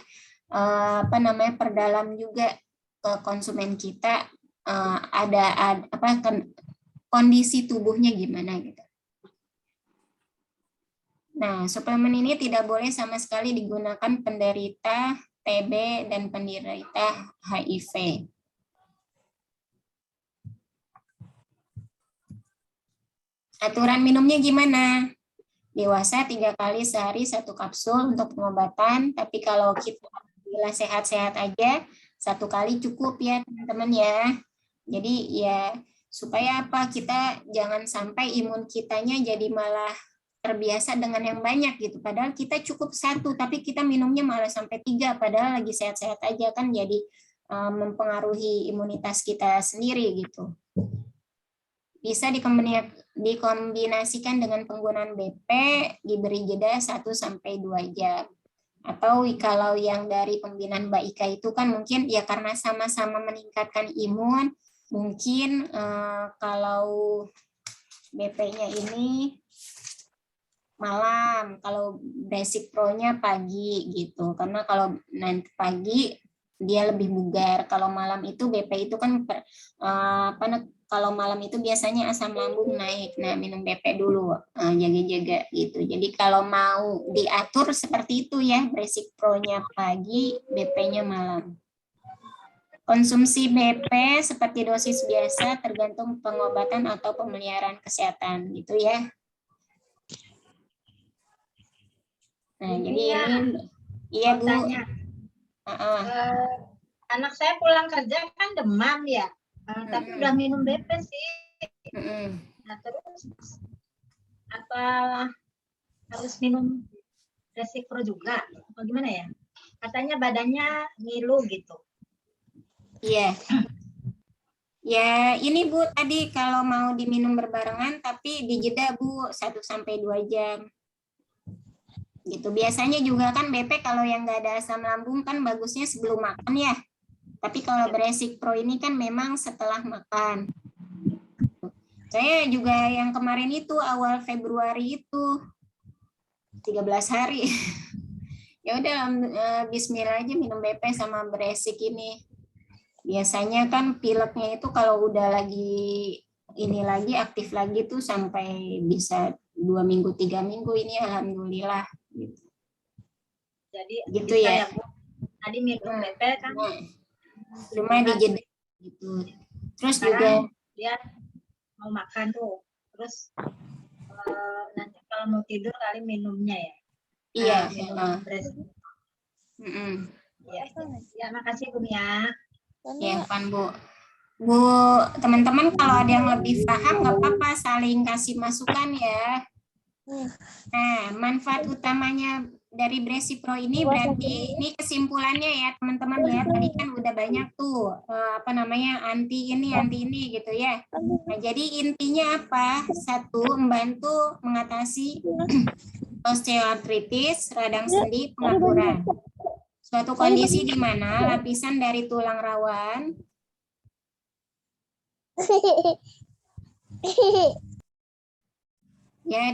[SPEAKER 3] perdalam juga ke konsumen kita, ada kondisi tubuhnya gimana gitu. Nah, suplemen ini tidak boleh sama sekali digunakan penderita TB dan penderita HIV. Aturan minumnya gimana? Dewasa 3 kali sehari 1 kapsul untuk pengobatan, tapi kalau kita bila sehat-sehat aja 1 kali cukup ya teman-teman ya. Jadi ya supaya apa, kita jangan sampai imun kitanya jadi malah terbiasa dengan yang banyak gitu. Padahal kita cukup 1, tapi kita minumnya malah sampai 3, padahal lagi sehat-sehat aja, kan jadi mempengaruhi imunitas kita sendiri gitu. Bisa dikombinasikan dengan penggunaan BP, diberi jeda 1-2 jam. Atau kalau yang dari pembinaan Mbak Ika itu kan mungkin ya karena sama-sama meningkatkan imun, mungkin kalau BP-nya ini malam, kalau basic pro-nya pagi gitu. Karena kalau nanti pagi dia lebih bugar. Kalau malam itu BP itu kan kalau malam itu biasanya asam lambung naik. Nah, minum BP dulu, jaga-jaga gitu. Jadi kalau mau diatur seperti itu ya, basic pro-nya pagi, BP-nya malam. Konsumsi BP seperti dosis biasa tergantung pengobatan atau pemeliharaan kesehatan gitu ya. Nah, jadi ini iya Bu.
[SPEAKER 2] Anak saya pulang kerja kan demam ya, tapi udah minum BP sih. Nah, terus apa harus minum Resipro juga? Apa gimana ya? Katanya badannya ngilu gitu.
[SPEAKER 3] Iya. Ya, ini Bu tadi kalau mau diminum berbarengan tapi dijeda Bu 1-2 jam. Gitu. Biasanya juga kan BP kalau yang nggak ada asam lambung kan bagusnya sebelum makan ya. Tapi kalau Basic Pro ini kan memang setelah makan. Saya juga yang kemarin itu awal Februari itu 13 hari. Ya udah bismillah aja minum BP sama Basic ini. Biasanya kan pileknya itu kalau udah lagi ini lagi aktif lagi tuh sampai bisa 2 minggu 3 minggu ini alhamdulillah gitu.
[SPEAKER 2] Jadi
[SPEAKER 3] gitu ya.
[SPEAKER 2] Bu. Tadi minum BP kan
[SPEAKER 3] cuma dijeda gitu. Terus
[SPEAKER 2] sekarang
[SPEAKER 3] juga
[SPEAKER 2] dia mau makan tuh. Terus nanti kalau mau tidur kali minumnya ya.
[SPEAKER 3] Iya,
[SPEAKER 2] Ya, makasih Bu ya.
[SPEAKER 3] Ya kan Bu. Bu, teman-teman kalau ada yang lebih paham nggak apa-apa saling kasih masukan ya. Nah, manfaat utamanya dari Bresi Pro ini berarti ini kesimpulannya ya teman-teman ya. Tadi kan udah banyak tuh anti ini gitu ya. Nah, jadi intinya apa? 1, membantu mengatasi osteoartritis, radang sendi, pengaturan. Suatu kondisi di mana lapisan dari tulang rawan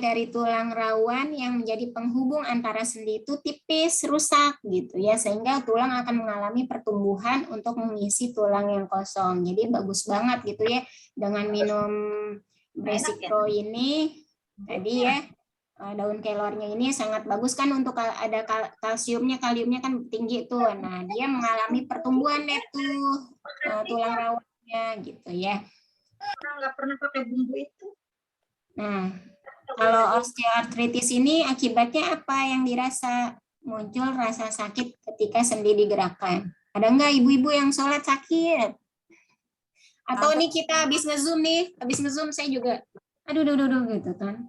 [SPEAKER 3] dari tulang rawan yang menjadi penghubung antara sendi itu tipis, rusak gitu ya, sehingga tulang akan mengalami pertumbuhan untuk mengisi tulang yang kosong. Jadi bagus banget gitu ya dengan minum Basic Pro ini tadi ya. Daun kelornya ini sangat bagus kan untuk ada kalsiumnya, kaliumnya kan tinggi tuh. Nah, dia mengalami pertumbuhan tuh tulang rawannya gitu ya.
[SPEAKER 2] Nggak pernah pakai bumbu itu.
[SPEAKER 3] Nah, kalau osteoartritis ini akibatnya apa yang dirasa? Muncul rasa sakit ketika sendi digerakkan. Ada nggak ibu-ibu yang sholat sakit? Atau nih kita habis nge-zoom saya juga, aduh gitu kan.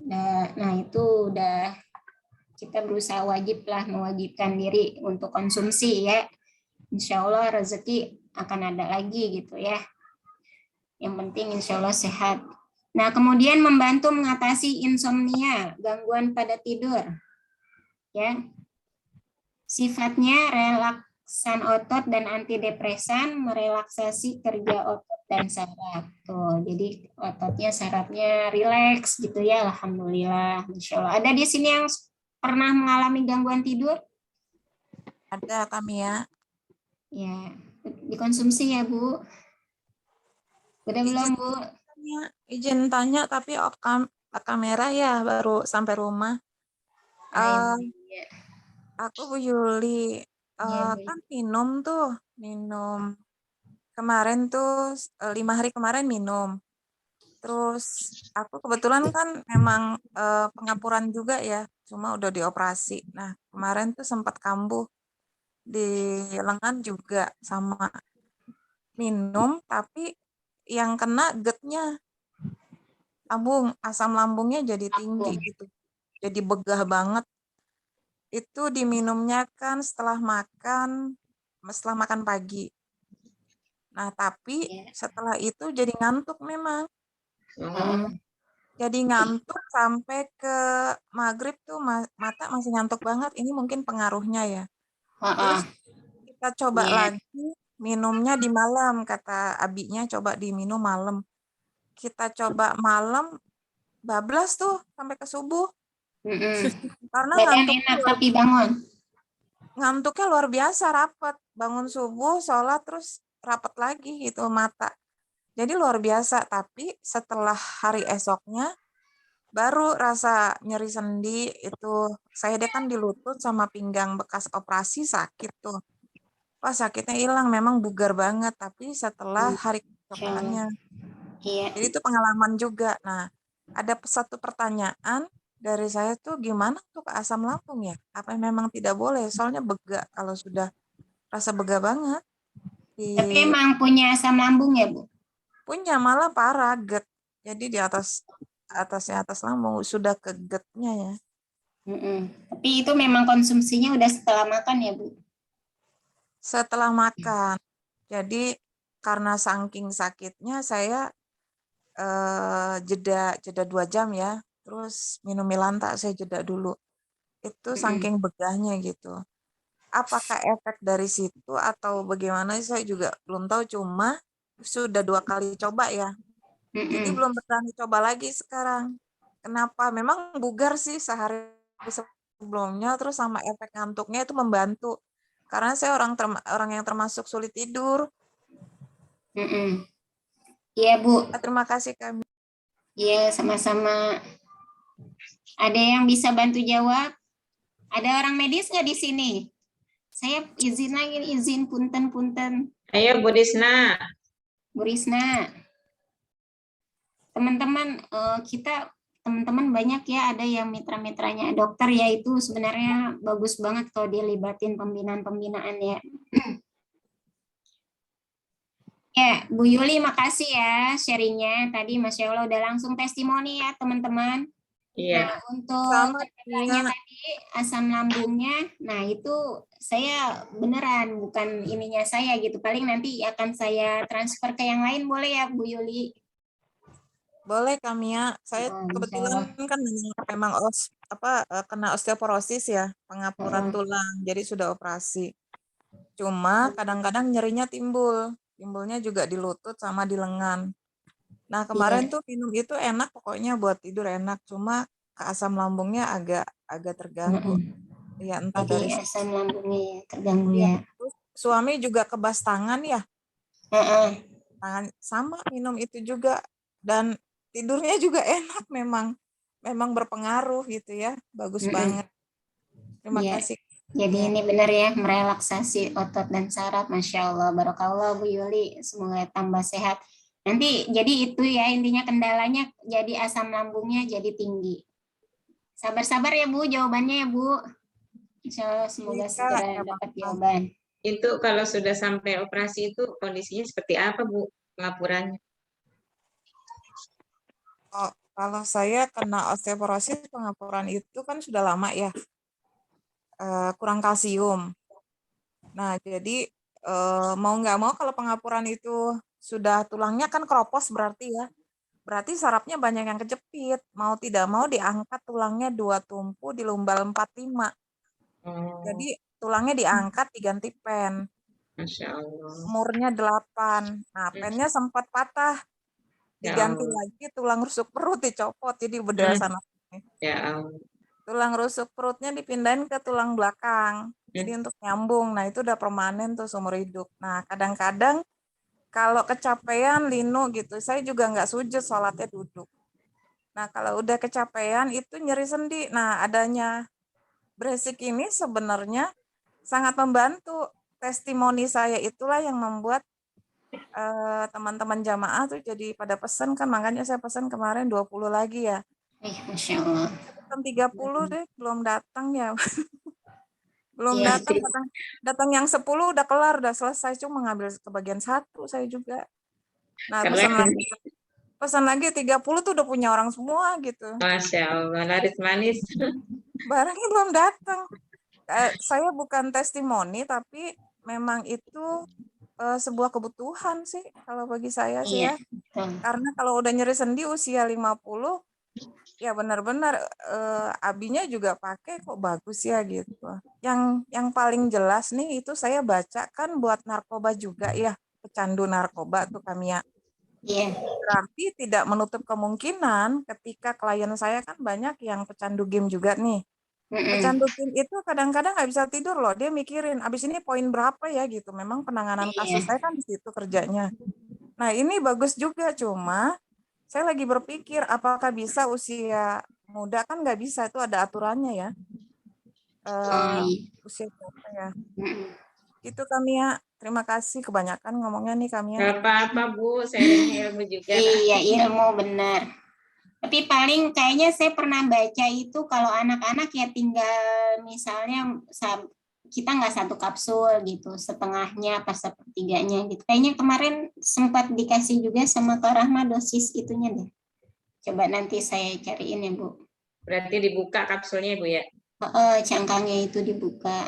[SPEAKER 3] Nah itu udah kita berusaha mewajibkan diri untuk konsumsi ya. Insya Allah rezeki akan ada lagi gitu ya. Yang penting insya Allah sehat. Nah kemudian membantu mengatasi insomnia, gangguan pada tidur. Ya, sifatnya relaksan otot dan antidepresan, merelaksasi kerja otot dan saraf. Tuh, jadi ototnya, sarafnya rileks gitu ya. Alhamdulillah, Masya Allah. Ada di sini yang pernah mengalami gangguan tidur?
[SPEAKER 7] Ada kami ya.
[SPEAKER 3] Ya, dikonsumsi ya Bu. Udah belum Bu?
[SPEAKER 7] Izin tanya tapi off kamera ya, baru sampai rumah.
[SPEAKER 3] Iya.
[SPEAKER 7] Aku Bu Yuli,
[SPEAKER 3] Iya,
[SPEAKER 7] kan minum kemarin tuh 5 hari kemarin minum. Terus aku kebetulan kan memang pengapuran juga ya, cuma udah dioperasi. Nah kemarin tuh sempat kambuh di lengan juga sama minum, tapi yang kena GERD-nya, asam lambungnya jadi tinggi gitu, jadi begah banget. Itu diminumnya kan setelah makan pagi. Nah tapi setelah itu jadi ngantuk memang. Jadi ngantuk sampai ke maghrib tuh mata masih ngantuk banget. Ini mungkin pengaruhnya ya. Terus kita coba lagi minumnya di malam, kata abinya coba diminum malam. Kita coba malam, bablas tuh sampai ke subuh. Karena
[SPEAKER 3] badan enak tapi bangun.
[SPEAKER 7] Ngantuknya luar biasa, rapet. Bangun subuh, sholat, terus rapet lagi gitu mata. Jadi luar biasa, tapi setelah hari esoknya baru rasa nyeri sendi itu. Saya kan di lutut sama pinggang bekas operasi sakit tuh. Wah sakitnya hilang, memang bugar banget, tapi setelah hari keesokannya. Jadi itu pengalaman juga. Nah, ada satu pertanyaan dari saya tuh, gimana tuh ke asam lambung ya? Apa memang tidak boleh? Soalnya begak, kalau sudah rasa begak banget.
[SPEAKER 3] Tapi emang punya asam lambung ya Bu?
[SPEAKER 7] Punya, malah parah, GERD. Jadi di atas lambung sudah ke GERD-nya ya.
[SPEAKER 3] Tapi itu memang konsumsinya udah setelah makan ya Bu?
[SPEAKER 7] Setelah makan. Jadi karena saking sakitnya saya jeda 2 jam ya. Terus minum Milanta saya jeda dulu. Itu saking begahnya gitu. Apakah efek dari situ atau bagaimana saya juga belum tahu, cuma sudah 2 kali coba ya. Jadi belum berani coba lagi sekarang. Kenapa? Memang bugar sih sehari sebelumnya, terus sama efek ngantuknya itu membantu. Karena saya orang yang termasuk sulit tidur.
[SPEAKER 3] Iya Bu.
[SPEAKER 7] Terima kasih kami.
[SPEAKER 3] Iya sama-sama. Ada yang bisa bantu jawab? Ada orang medis nggak di sini? Saya izin punten.
[SPEAKER 1] Ayo Bu Risna.
[SPEAKER 3] Bu Risna. Teman-teman teman-teman banyak ya, ada yang mitra-mitranya dokter ya, itu sebenarnya bagus banget kalau dilibatin pembinaan ya. Ya, Bu Yuli makasih ya sharingnya tadi, Masya Allah udah langsung testimoni ya teman-teman.
[SPEAKER 1] Iya.
[SPEAKER 3] Nah untuk kendalanya tadi asam lambungnya, nah itu saya beneran bukan ininya saya gitu, paling nanti akan saya transfer ke yang lain, boleh ya Bu Yuli?
[SPEAKER 7] Boleh kami ya, saya kebetulan kan memang kena osteoporosis ya, pengapuran tulang, jadi sudah operasi. Cuma kadang-kadang nyerinya timbulnya juga di lutut sama di lengan. Nah kemarin tuh minum itu enak, pokoknya buat tidur enak, cuma ke asam lambungnya agak terganggu. Ya entah
[SPEAKER 3] jadi
[SPEAKER 7] dari
[SPEAKER 3] asam lambungnya terganggu ya.
[SPEAKER 7] Terus suami juga kebas tangan ya. Tangan sama minum itu juga, dan tidurnya juga enak, memang berpengaruh gitu ya, bagus banget. Terima kasih.
[SPEAKER 3] Jadi ini benar ya, merelaksasi otot dan saraf, Masya Allah, Barakallah Bu Yuli, semoga tambah sehat. Nanti jadi itu ya intinya, kendalanya jadi asam lambungnya jadi tinggi. Sabar-sabar ya Bu jawabannya ya Bu. Insya Allah semoga segera dapat jawaban.
[SPEAKER 1] Itu kalau sudah sampai operasi itu kondisinya seperti apa Bu pengapurannya?
[SPEAKER 7] Oh, kalau saya kena osteoporosis, pengapuran itu kan sudah lama ya, kurang kalsium. Nah jadi mau nggak mau kalau pengapuran itu sudah tulangnya kan keropos berarti ya, berarti sarafnya banyak yang kejepit, mau tidak mau diangkat tulangnya 2 tumpu, dilumbal 4-5. Jadi tulangnya diangkat diganti pen.
[SPEAKER 1] Masya Allah.
[SPEAKER 7] Umurnya 8. Nah, pennya sempat patah. Diganti lagi tulang rusuk perut dicopot jadi bedah sana.
[SPEAKER 1] Ya Allah.
[SPEAKER 7] Tulang rusuk perutnya dipindahin ke tulang belakang. Jadi untuk nyambung. Nah, itu udah permanen tuh seumur hidup. Nah, kadang-kadang kalau kecapean linu gitu, saya juga nggak sujud, sholatnya duduk. Nah, kalau udah kecapean itu nyeri sendi. Nah, adanya Bresik ini sebenarnya sangat membantu. Testimoni saya itulah yang membuat teman-teman jamaah tuh jadi pada pesan kan, makanya saya pesan kemarin 20 lagi ya.
[SPEAKER 3] Masya Allah.
[SPEAKER 7] Pesan 30 deh, belum datang ya. Belum datang yang 10 udah kelar, udah selesai, cuma ngambil kebagian 1 saya juga. Nah, pesan lagi 30 tuh udah punya orang semua gitu.
[SPEAKER 1] Masya Allah, laris manis.
[SPEAKER 7] Barangnya belum datang. Saya bukan testimoni, tapi memang itu sebuah kebutuhan sih kalau bagi saya sih ya. Karena kalau udah nyeri sendi usia 50, ya benar-benar abinya juga pakai kok bagus ya gitu. Yang paling jelas nih itu saya baca kan buat narkoba juga ya, pecandu narkoba tuh kami ya. Berarti tidak menutup kemungkinan ketika klien saya kan banyak yang pecandu game juga nih. Pecandu game itu kadang-kadang nggak bisa tidur loh, dia mikirin abis ini poin berapa ya gitu. Memang penanganan kasus saya kan di situ kerjanya. Nah ini bagus juga, cuma saya lagi berpikir apakah bisa usia muda, kan nggak bisa, itu ada aturannya ya. Usia berapa ya? Itu kami ya. Terima kasih, kebanyakan ngomongnya nih kami ya.
[SPEAKER 1] Apa-apa Bu, sharing ilmu juga.
[SPEAKER 3] Iya, ilmu benar. Tapi paling kayaknya saya pernah baca itu kalau anak-anak ya tinggal misalnya kita nggak 1 kapsul gitu, setengahnya apa sepertiganya gitu. Kayaknya kemarin sempat dikasih juga sama Kak Rahma dosis itunya deh. Coba nanti saya cariin ya Bu.
[SPEAKER 1] Berarti dibuka kapsulnya Bu ya?
[SPEAKER 3] Cangkangnya itu dibuka.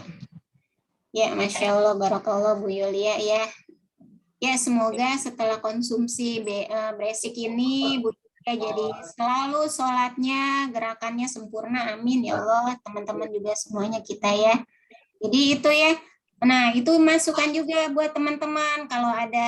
[SPEAKER 3] Ya, Masya Allah, Barakallah Bu Yulia ya. Ya, semoga setelah konsumsi Bresik ini Bu Yulia jadi selalu sholatnya, gerakannya sempurna. Amin ya Allah, teman-teman juga semuanya kita ya. Jadi itu ya. Nah, itu masukan juga buat teman-teman kalau ada,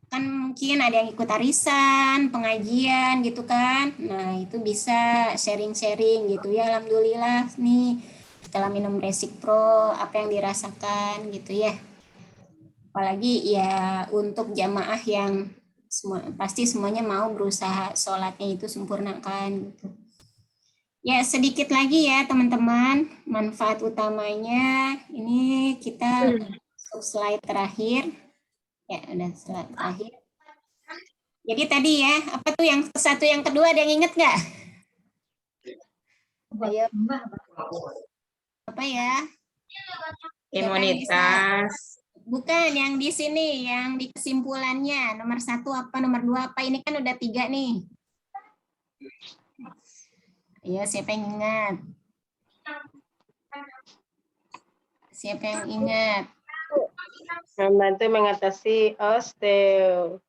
[SPEAKER 3] kan mungkin ada yang ikut arisan, pengajian gitu kan. Nah, itu bisa sharing-sharing gitu ya. Alhamdulillah nih setelah minum Bresik Pro apa yang dirasakan gitu ya. Apalagi ya untuk jamaah yang pasti semuanya mau berusaha sholatnya itu sempurna kan gitu. Ya sedikit lagi ya teman-teman, manfaat utamanya ini kita slide terakhir. Ya udah slide terakhir. Jadi tadi ya, apa tuh yang satu yang kedua ada yang inget nggak? Ayo. Apa ya?
[SPEAKER 1] Imunitas.
[SPEAKER 3] Bukan, yang di sini, yang di kesimpulannya. Nomor 1 apa, nomor 2 apa? Ini kan udah 3 nih. Ya, siapa yang ingat? Siapa yang ingat?
[SPEAKER 5] Membantu mengatasi osteo.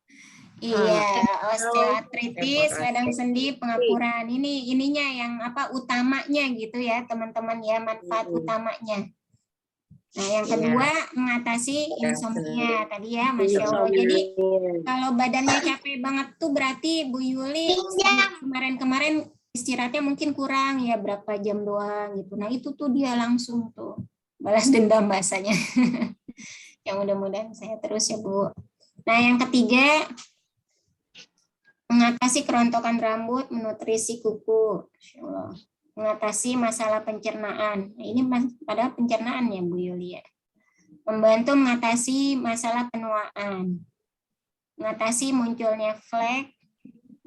[SPEAKER 3] Iya, osteoartritis, radang sendi, pengapuran. Ini ininya yang apa utamanya gitu ya, teman-teman ya, manfaat utamanya. Nah, yang kedua mengatasi insomnia tadi ya, Masya Allah. Jadi kalau badannya capek banget tuh berarti Bu Yuli kemarin-kemarin istirahatnya mungkin kurang ya, berapa jam doang gitu. Nah, itu tuh dia langsung tuh balas dendam bahasanya. Yang mudah-mudahan saya terus ya, Bu. Nah, yang ketiga mengatasi kerontokan rambut, menutrisi kuku. Masya Allah. Mengatasi masalah pencernaan. Nah, ini pada pencernaan ya Bu Yulia. Membantu mengatasi masalah penuaan. Mengatasi munculnya flek,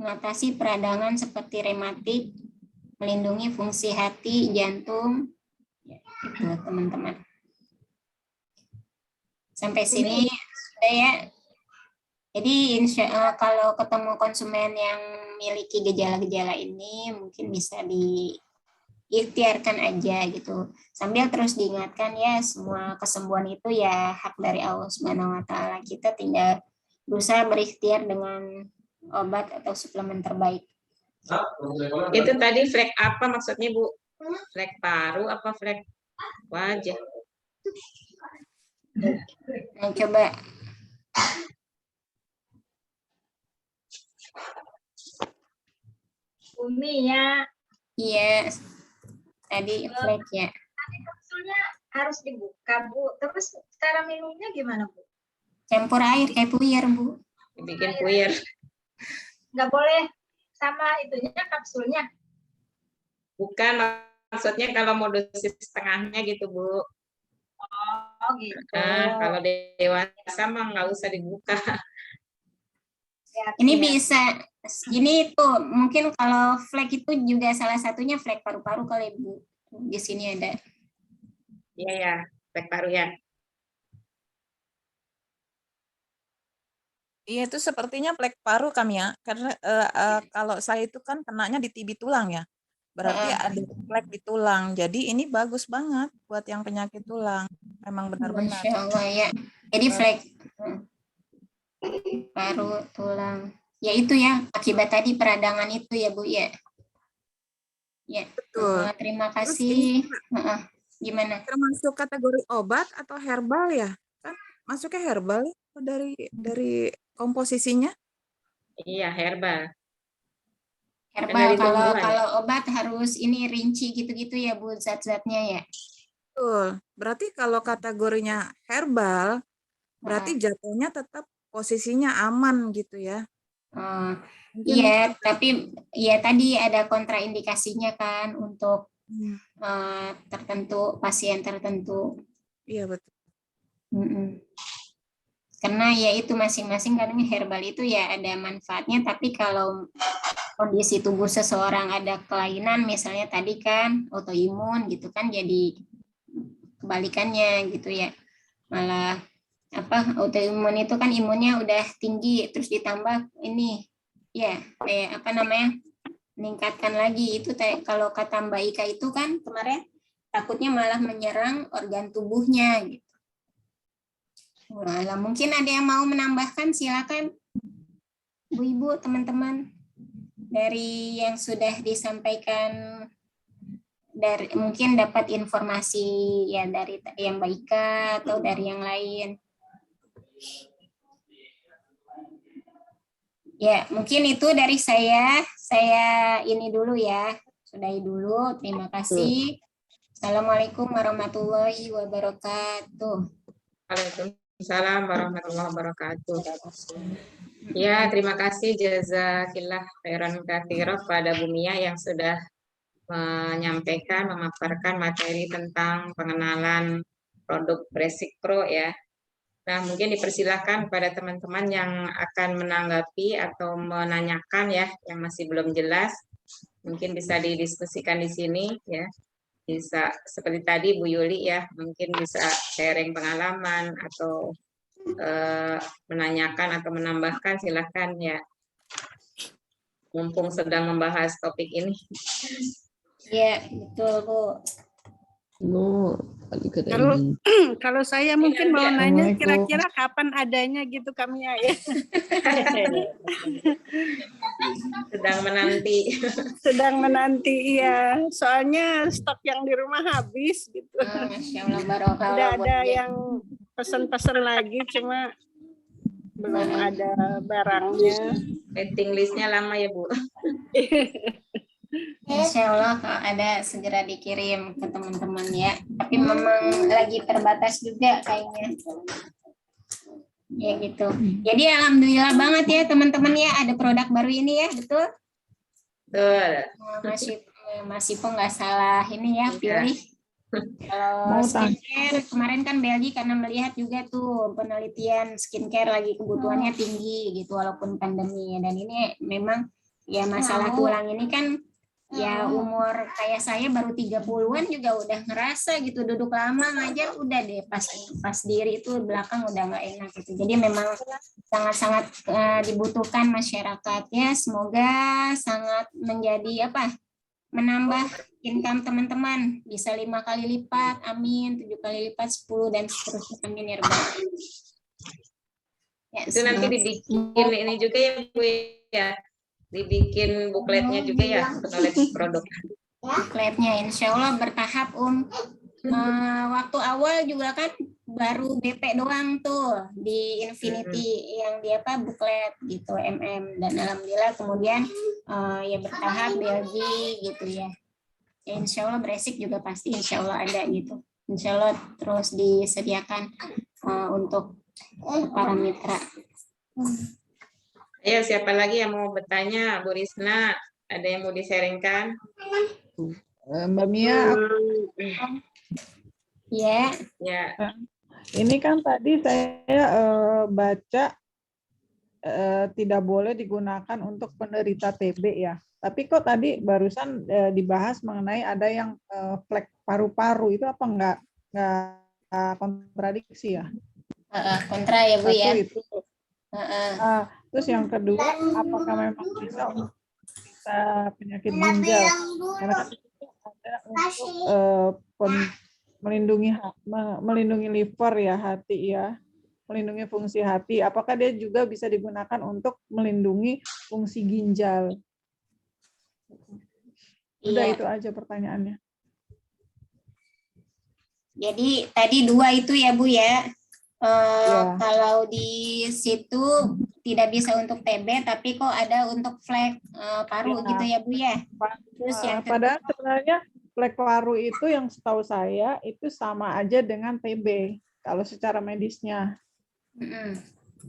[SPEAKER 3] mengatasi peradangan seperti rematik, melindungi fungsi hati, jantung. Ya, itu teman-teman. Sampai sini sudah ya. Jadi kalau ketemu konsumen yang memiliki gejala-gejala ini mungkin bisa diikhtiarkan aja gitu. Sambil terus diingatkan ya semua kesembuhan itu ya hak dari Allah Subhanahu wa taala. Kita tinggal berusaha berikhtiar dengan obat atau suplemen terbaik.
[SPEAKER 1] Itu tadi flek apa maksudnya Bu? Flek paru apa flek wajah?
[SPEAKER 3] Nah, coba.
[SPEAKER 2] Umi ya.
[SPEAKER 3] Iya. Tadi flek ya.
[SPEAKER 2] Tadi kapsulnya harus dibuka, Bu. Terus cara minumnya gimana, Bu?
[SPEAKER 3] Campur air kayak puyer, Bu.
[SPEAKER 1] Dibikin puyer.
[SPEAKER 2] Nggak boleh sama itunya kapsulnya.
[SPEAKER 1] Bukan, maksudnya kalau mau dosis setengahnya gitu, Bu.
[SPEAKER 2] Oh, gitu.
[SPEAKER 1] Nah, kalau dewasa mah nggak usah dibuka.
[SPEAKER 3] Ini bisa, ini tuh mungkin kalau flek itu juga salah satunya flek paru-paru kali, Bu. Di sini ada.
[SPEAKER 1] Iya ya, flek paru ya.
[SPEAKER 7] Iya itu sepertinya flek paru kami ya, karena kalau saya itu kan kenanya di TB tulang ya, berarti ada flek di tulang. Jadi ini bagus banget buat yang penyakit tulang, memang benar-benar.
[SPEAKER 3] Masya Allah ya. Jadi flek paru tulang. Ya itu ya akibat tadi peradangan itu ya Bu ya. Ya.
[SPEAKER 7] Betul.
[SPEAKER 3] Terima kasih. Gimana?
[SPEAKER 7] Termasuk kategori obat atau herbal ya? Kan masuknya herbal dari komposisinya?
[SPEAKER 1] Iya, herbal.
[SPEAKER 3] Herbal kalau obat harus ini rinci gitu-gitu ya Bu zat-zatnya ya.
[SPEAKER 7] Betul. Berarti kalau kategorinya herbal, berarti jatuhnya tetap posisinya aman gitu ya?
[SPEAKER 3] Iya, tapi ya tadi ada kontraindikasinya kan untuk tertentu, pasien tertentu.
[SPEAKER 7] Iya betul.
[SPEAKER 3] Karena ya itu masing-masing kadang herbal itu ya ada manfaatnya, tapi kalau kondisi tubuh seseorang ada kelainan, misalnya tadi kan autoimun gitu kan, jadi kebalikannya gitu ya, malah autoimun itu kan imunnya udah tinggi terus ditambah ini ya kayak meningkatkan lagi itu kalau kata Mbak Ika itu kan kemarin takutnya malah menyerang organ tubuhnya gitu. Nah, mungkin ada yang mau menambahkan, silakan Bu-ibu, teman-teman dari yang sudah disampaikan, dari mungkin dapat informasi ya dari yang Mbak Ika atau dari yang lain. Ya, mungkin itu dari saya ini dulu ya, sudahi dulu, terima kasih. Assalamualaikum warahmatullahi wabarakatuh.
[SPEAKER 1] Waalaikumsalam warahmatullahi wabarakatuh. Ya, terima kasih jazakillah khairan katsiran pada Bu Mia yang sudah menyampaikan, memaparkan materi tentang pengenalan produk Bresik Pro ya. Nah, mungkin dipersilahkan kepada teman-teman yang akan menanggapi atau menanyakan ya, yang masih belum jelas, mungkin bisa didiskusikan di sini ya. Bisa seperti tadi Bu Yuli ya, mungkin bisa sharing pengalaman atau menanyakan atau menambahkan, silahkan ya. Mumpung sedang membahas topik ini.
[SPEAKER 3] Ya, betul Bu.
[SPEAKER 8] Kalau saya mungkin mau nanya kira-kira kapan adanya gitu kami ya. Sedang menanti iya, soalnya stok yang di rumah habis gitu.
[SPEAKER 3] Masya Allah, barokah.
[SPEAKER 8] Ada yang pesan-pesan lagi cuma belum ada barangnya.
[SPEAKER 1] Waiting listnya lama ya Bu.
[SPEAKER 3] Insya Allah kalau ada segera dikirim ke teman-teman ya. Tapi memang lagi terbatas juga kayaknya. Ya gitu. Jadi alhamdulillah banget ya teman-teman ya ada produk baru ini ya, betul?
[SPEAKER 1] Betul.
[SPEAKER 3] Masih pun nggak salah ini ya pilih. Kalau skincare kemarin kan Belgi karena melihat juga tuh penelitian skincare lagi kebutuhannya tinggi gitu walaupun pandemi dan ini memang ya masalah tulang ini kan ya umur kayak saya baru 30-an juga udah ngerasa gitu, duduk lama ngajar udah deh pas diri itu belakang udah nggak enak gitu. Jadi memang sangat-sangat dibutuhkan masyarakat ya. Semoga sangat menjadi menambah income teman-teman bisa 5 kali lipat, amin, 7 kali lipat, 10 dan seterusnya, amin ya rabbal alamin. Ya,
[SPEAKER 1] itu nanti dibikin ini juga ya Bu ya. Dibikin bukletnya juga ya, knowledge produk.
[SPEAKER 3] Bukletnya insya Allah bertahap Waktu awal juga kan baru BP doang tuh di Infinity yang di apa buklet gitu dan alhamdulillah kemudian ya bertahap BLG gitu ya. Insya Allah basic juga pasti insya Allah ada gitu. Insya Allah terus disediakan untuk para mitra.
[SPEAKER 1] Ayo, siapa lagi yang mau bertanya? Bu Risna, ada yang mau di-sharingkan?
[SPEAKER 4] Mbak Mia,
[SPEAKER 3] Ya.
[SPEAKER 1] Ya.
[SPEAKER 4] Ini kan tadi saya baca tidak boleh digunakan untuk penderita TB ya. Tapi kok tadi barusan dibahas mengenai ada yang flek paru-paru, itu apa enggak kontradiksi ya?
[SPEAKER 3] Kontra ya Bu ya.
[SPEAKER 4] Itu. Terus yang kedua, apakah memang bisa untuk penyakit ginjal? Karena itu ada untuk melindungi liver ya, hati ya, melindungi fungsi hati. Apakah dia juga bisa digunakan untuk melindungi fungsi ginjal? Udah itu aja pertanyaannya.
[SPEAKER 3] Jadi tadi 2 itu ya Bu ya. Kalau di situ tidak bisa untuk TB, tapi kok ada untuk flek paru gitu ya Bu ya. Terus yang
[SPEAKER 4] padahal sebenarnya flek paru itu yang setahu saya itu sama aja dengan TB kalau secara medisnya.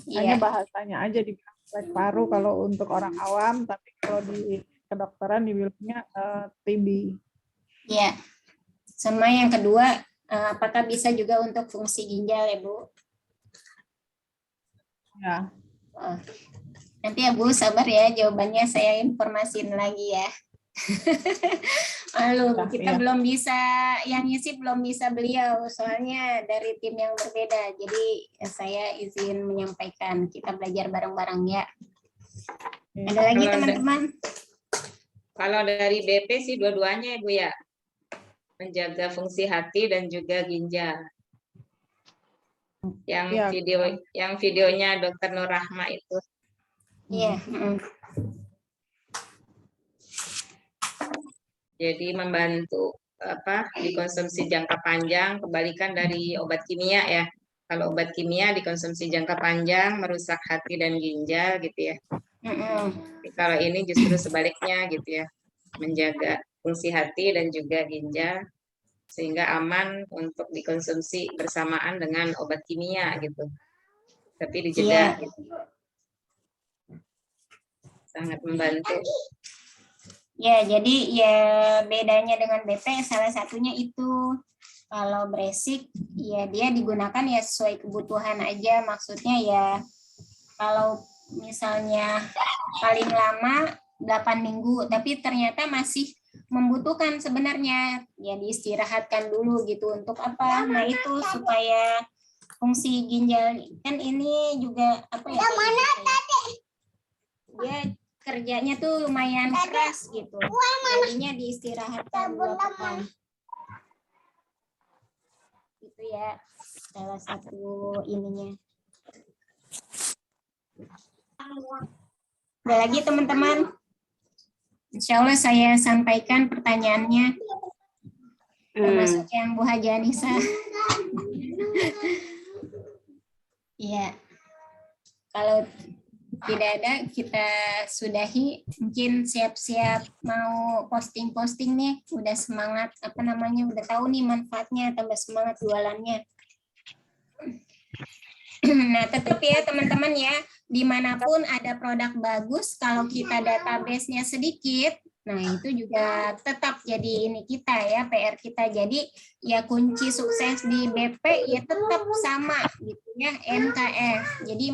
[SPEAKER 4] Hanya bahasanya aja dibilang flek paru kalau untuk orang awam, tapi kalau di kedokteran dibilangnya TB.
[SPEAKER 3] Iya. Sama yang kedua, apakah bisa juga untuk fungsi ginjal ya Bu?
[SPEAKER 4] Ya.
[SPEAKER 3] Nanti ya Bu, sabar ya jawabannya saya informasiin lagi ya. Lalu kita belum bisa, yang ngisi belum bisa beliau, soalnya dari tim yang berbeda. Jadi saya izin menyampaikan, kita belajar bareng-bareng ya. Ada lagi teman-teman?
[SPEAKER 1] Kalau dari BP sih dua-duanya ya Bu ya, menjaga fungsi hati dan juga ginjal. Yang videonya Dr. Nur Rahma itu.
[SPEAKER 3] Iya.
[SPEAKER 1] Jadi membantu dikonsumsi jangka panjang, kebalikan dari obat kimia ya. Kalau obat kimia dikonsumsi jangka panjang merusak hati dan ginjal gitu ya. Kalau ini justru sebaliknya gitu ya, menjaga fungsi hati dan juga ginjal sehingga aman untuk dikonsumsi bersamaan dengan obat kimia gitu. Tapi dijeda gitu. Sangat membantu.
[SPEAKER 3] Ya, jadi ya bedanya dengan BP salah satunya itu kalau basic ya dia digunakan ya sesuai kebutuhan aja, maksudnya ya kalau misalnya paling lama 8 minggu tapi ternyata masih membutuhkan sebenarnya ya diistirahatkan dulu gitu. Untuk apa? Nah itu supaya fungsi ginjal kan ini juga apa ya? Dia kerjanya tuh lumayan keras gitu. Jadinya diistirahatkan 2 pekan. Itu ya salah satu ininya. Ada lagi teman-teman? Insya Allah saya sampaikan pertanyaannya. Termasuk yang Bu Haji Anissa. Iya. Kalau tidak ada, kita sudahi. Mungkin siap-siap mau posting-posting nih. Udah semangat, udah tahu nih manfaatnya, tambah semangat jualannya. Nah, tetap ya teman-teman ya, dimanapun ada produk bagus, kalau kita database-nya sedikit, nah itu juga tetap jadi ini kita ya, PR kita. Jadi ya kunci sukses di BP ya tetap sama gitu ya, NKF. Jadi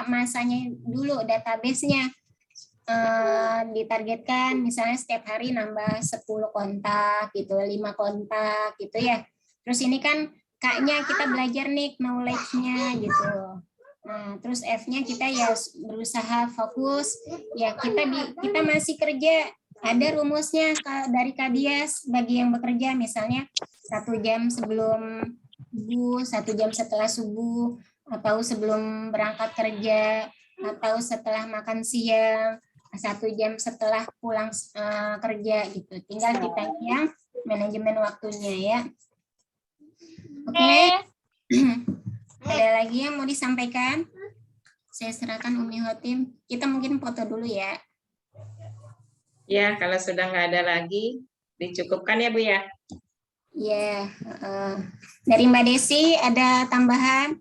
[SPEAKER 3] masanya dulu database-nya ditargetkan misalnya setiap hari nambah 10 kontak gitu, 5 kontak gitu ya. Terus ini kan K-nya kita belajar nih knowledge-nya gitu. Nah, terus F-nya kita ya berusaha fokus. Ya kita masih kerja. Ada rumusnya dari Kadias bagi yang bekerja, misalnya 1 jam sebelum subuh, 1 jam setelah subuh, atau sebelum berangkat kerja, atau setelah makan siang, 1 jam setelah pulang kerja gitu. Tinggal kita yang manajemen waktunya ya. Oke. Ada lagi yang mau disampaikan? Saya serahkan Umi Hotim. Kita mungkin foto dulu ya.
[SPEAKER 1] Ya, kalau sudah nggak ada lagi, dicukupkan ya Bu ya.
[SPEAKER 3] Ya, dari Mbak Desi ada tambahan?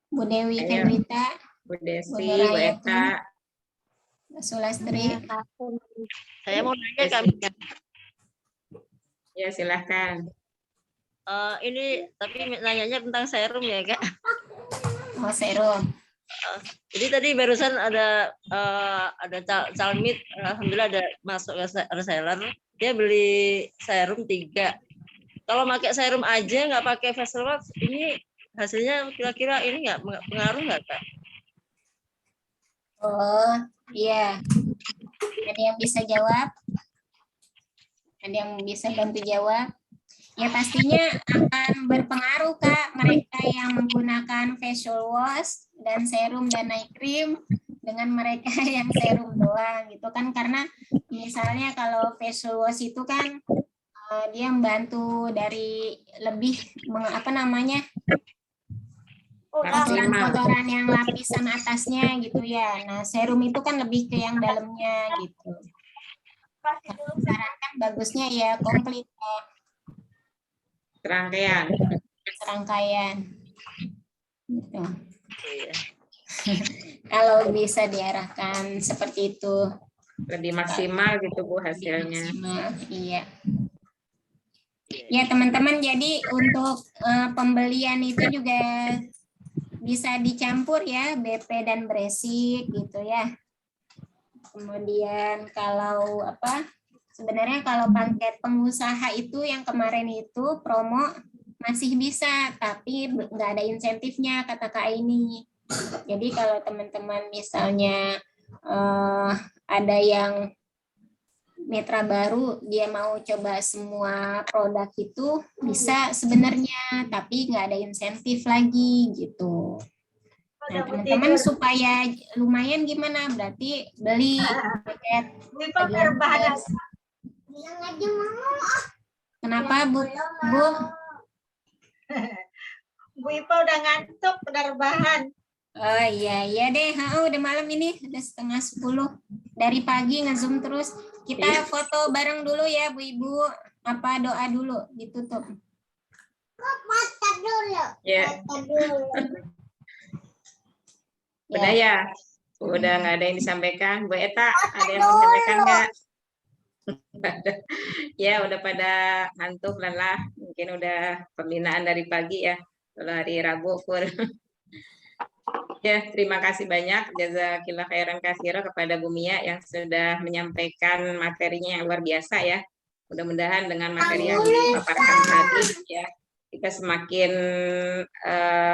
[SPEAKER 3] Bu Dewi
[SPEAKER 1] Ayo.
[SPEAKER 3] Kendrita,
[SPEAKER 1] Bu Desi, Bu
[SPEAKER 3] Nurayati,
[SPEAKER 1] Eta.
[SPEAKER 3] Mbak Sulastri.
[SPEAKER 9] Saya mau nanya Kak.
[SPEAKER 1] Ya, silahkan.
[SPEAKER 9] Ini tapi nanyanya tentang serum ya Kak.
[SPEAKER 3] Oh, serum.
[SPEAKER 9] Jadi tadi barusan ada Calmit, alhamdulillah ada masuk reseller. Dia beli serum 3. Kalau pakai serum aja nggak pakai facial wash, ini hasilnya kira-kira ini nggak pengaruh nggak Kak?
[SPEAKER 3] Oh, iya. Ada yang bisa jawab? Ada yang bisa bantu jawab? Ya pastinya akan berpengaruh Kak, mereka yang menggunakan facial wash dan serum dan night cream dengan mereka yang serum doang gitu kan, karena misalnya kalau facial wash itu kan dia membantu dari lebih kotoran yang lapisan atasnya gitu ya. Nah serum itu kan lebih ke yang dalamnya gitu. Sarankan bagusnya ya komplit Kak. Serangkaian gitu. Kalau bisa diarahkan seperti itu
[SPEAKER 1] Lebih maksimal gitu Bu hasilnya.
[SPEAKER 3] maksimal, iya. Ya teman-teman, jadi untuk pembelian itu juga bisa dicampur ya, BP dan Bresik gitu ya. Kemudian kalau sebenarnya kalau paket pengusaha itu yang kemarin itu promo masih bisa, tapi nggak ada insentifnya kata Kak ini. Jadi kalau teman-teman misalnya ada yang mitra baru, dia mau coba semua produk itu bisa sebenarnya, tapi nggak ada insentif lagi gitu. Nah, teman-teman supaya lumayan gimana? Berarti beli paket. Kenapa Bu?
[SPEAKER 2] Bu Ipa udah ngantuk penerbangan.
[SPEAKER 3] Oh iya deh, udah malam ini, udah 9:30. Dari pagi nge-zoom terus. Kita foto bareng dulu ya Bu Ibu. Doa dulu ditutup.
[SPEAKER 2] Mata dulu.
[SPEAKER 1] Ya. Udah ya? Udah nggak ada yang disampaikan. Bu Eta, ada yang mau disampaikan nggak? Ya, udah pada ngantuk, lelah. Mungkin udah pembinaan dari pagi ya. Kalau hari Rabu pun. Ya, terima kasih banyak jazakillah khairan katsira kepada Bu Mia yang sudah menyampaikan materinya yang luar biasa ya. Mudah-mudahan dengan materi yang dipaparkan tadi ya, kita semakin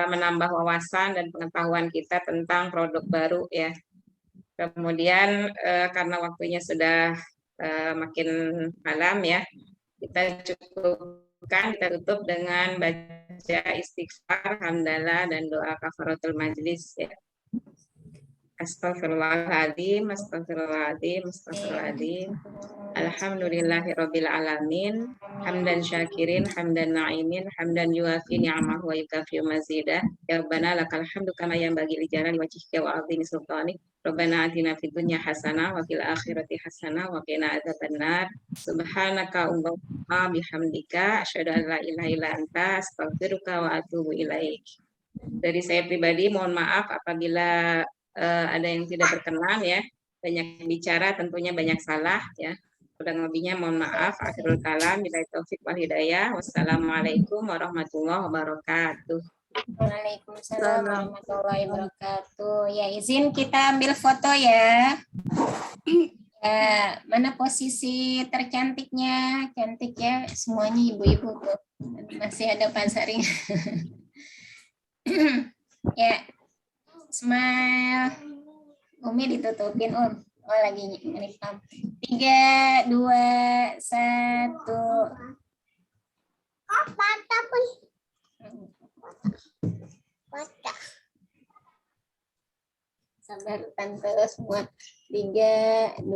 [SPEAKER 1] menambah wawasan dan pengetahuan kita tentang produk baru ya. Kemudian karena waktunya sudah makin malam ya, kita tutup dengan baca istighfar, hamdalah, dan doa kafaratul majlis ya. Astagfirullahaladzim, astagfirullahaladzim, astagfirullahaladzim. Alhamdulillahirabbil alamin. Hamdan syakirin, hamdan na'imin, hamdan yuafi ni'amahu wa yukafi mazidah. Ya Rabbana lakal hamdu kama yanbaghi li jalali wajhika wa 'azimi sultanik. Rabbana atina fid dunya hasanah wa fil akhirati hasanah wa qina adzabannar. Subhanaka Allahumma bihamdika asyhadu an la ilaha illa anta astaghfiruka wa atubu ilaik. Dari saya pribadi mohon maaf apabila ada yang tidak berkenan ya, banyak bicara tentunya banyak salah ya. Kurang lebihnya mohon maaf. Akhirul kalam, billahi taufik wal hidayah. Wassalamualaikum warahmatullahi wabarakatuh.
[SPEAKER 3] Waalaikumsalam warahmatullahi wabarakatuh. Ya, izin kita ambil foto ya. Ya, mana posisi tercantiknya? Cantik ya, semuanya ibu-ibu tuh. Masih ada Pak Saring. Ya, smile. Umi ditutupin Om. Oh lagi ngerekam. 3, 2, 1.
[SPEAKER 2] Apa tapi?
[SPEAKER 3] Sabar tante semua. 3, 2,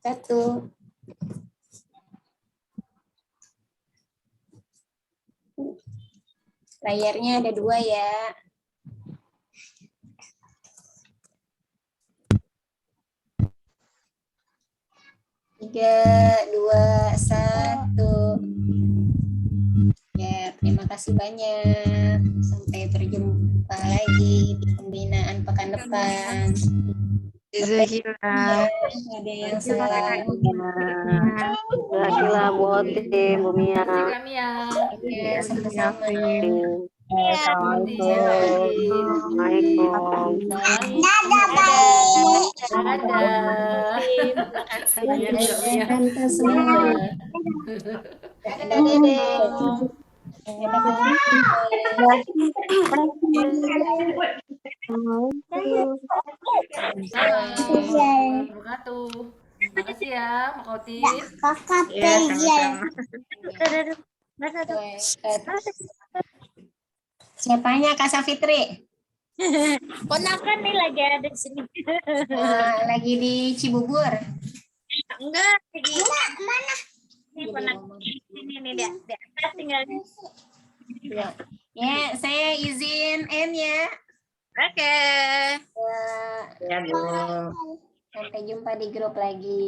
[SPEAKER 3] 1. Layarnya ada 2 ya. Tiga, 2, 1. Ya, terima kasih banyak. Sampai berjumpa lagi di pembinaan pekan depan.
[SPEAKER 1] Jazakallah.
[SPEAKER 3] Ada yang salah.
[SPEAKER 5] Jazakallah Bu Otim, Bu Mia.
[SPEAKER 10] Kami ya.
[SPEAKER 3] Ya, sama-sama.
[SPEAKER 5] Assalamualaikum. Waalaikumsalam.
[SPEAKER 10] Dadah. Saya juga ya.
[SPEAKER 3] Tante semua.
[SPEAKER 2] Dadah Dede.
[SPEAKER 10] Wabarakatuh. Terima kasih ya, Mak Otis.
[SPEAKER 1] Ya, sama-sama.
[SPEAKER 3] Siapanya Kak Safitri?
[SPEAKER 2] Ponakan nih lagi ada di sini.
[SPEAKER 3] Lagi di Cibubur.
[SPEAKER 2] Enggak, lagi mana? Ini ponakan ini nih dia. Di atas tinggal.
[SPEAKER 3] Ya, saya izin N ya.
[SPEAKER 2] Oke.
[SPEAKER 3] Ya,
[SPEAKER 1] Ya, Bu.
[SPEAKER 3] sampai jumpa di grup lagi.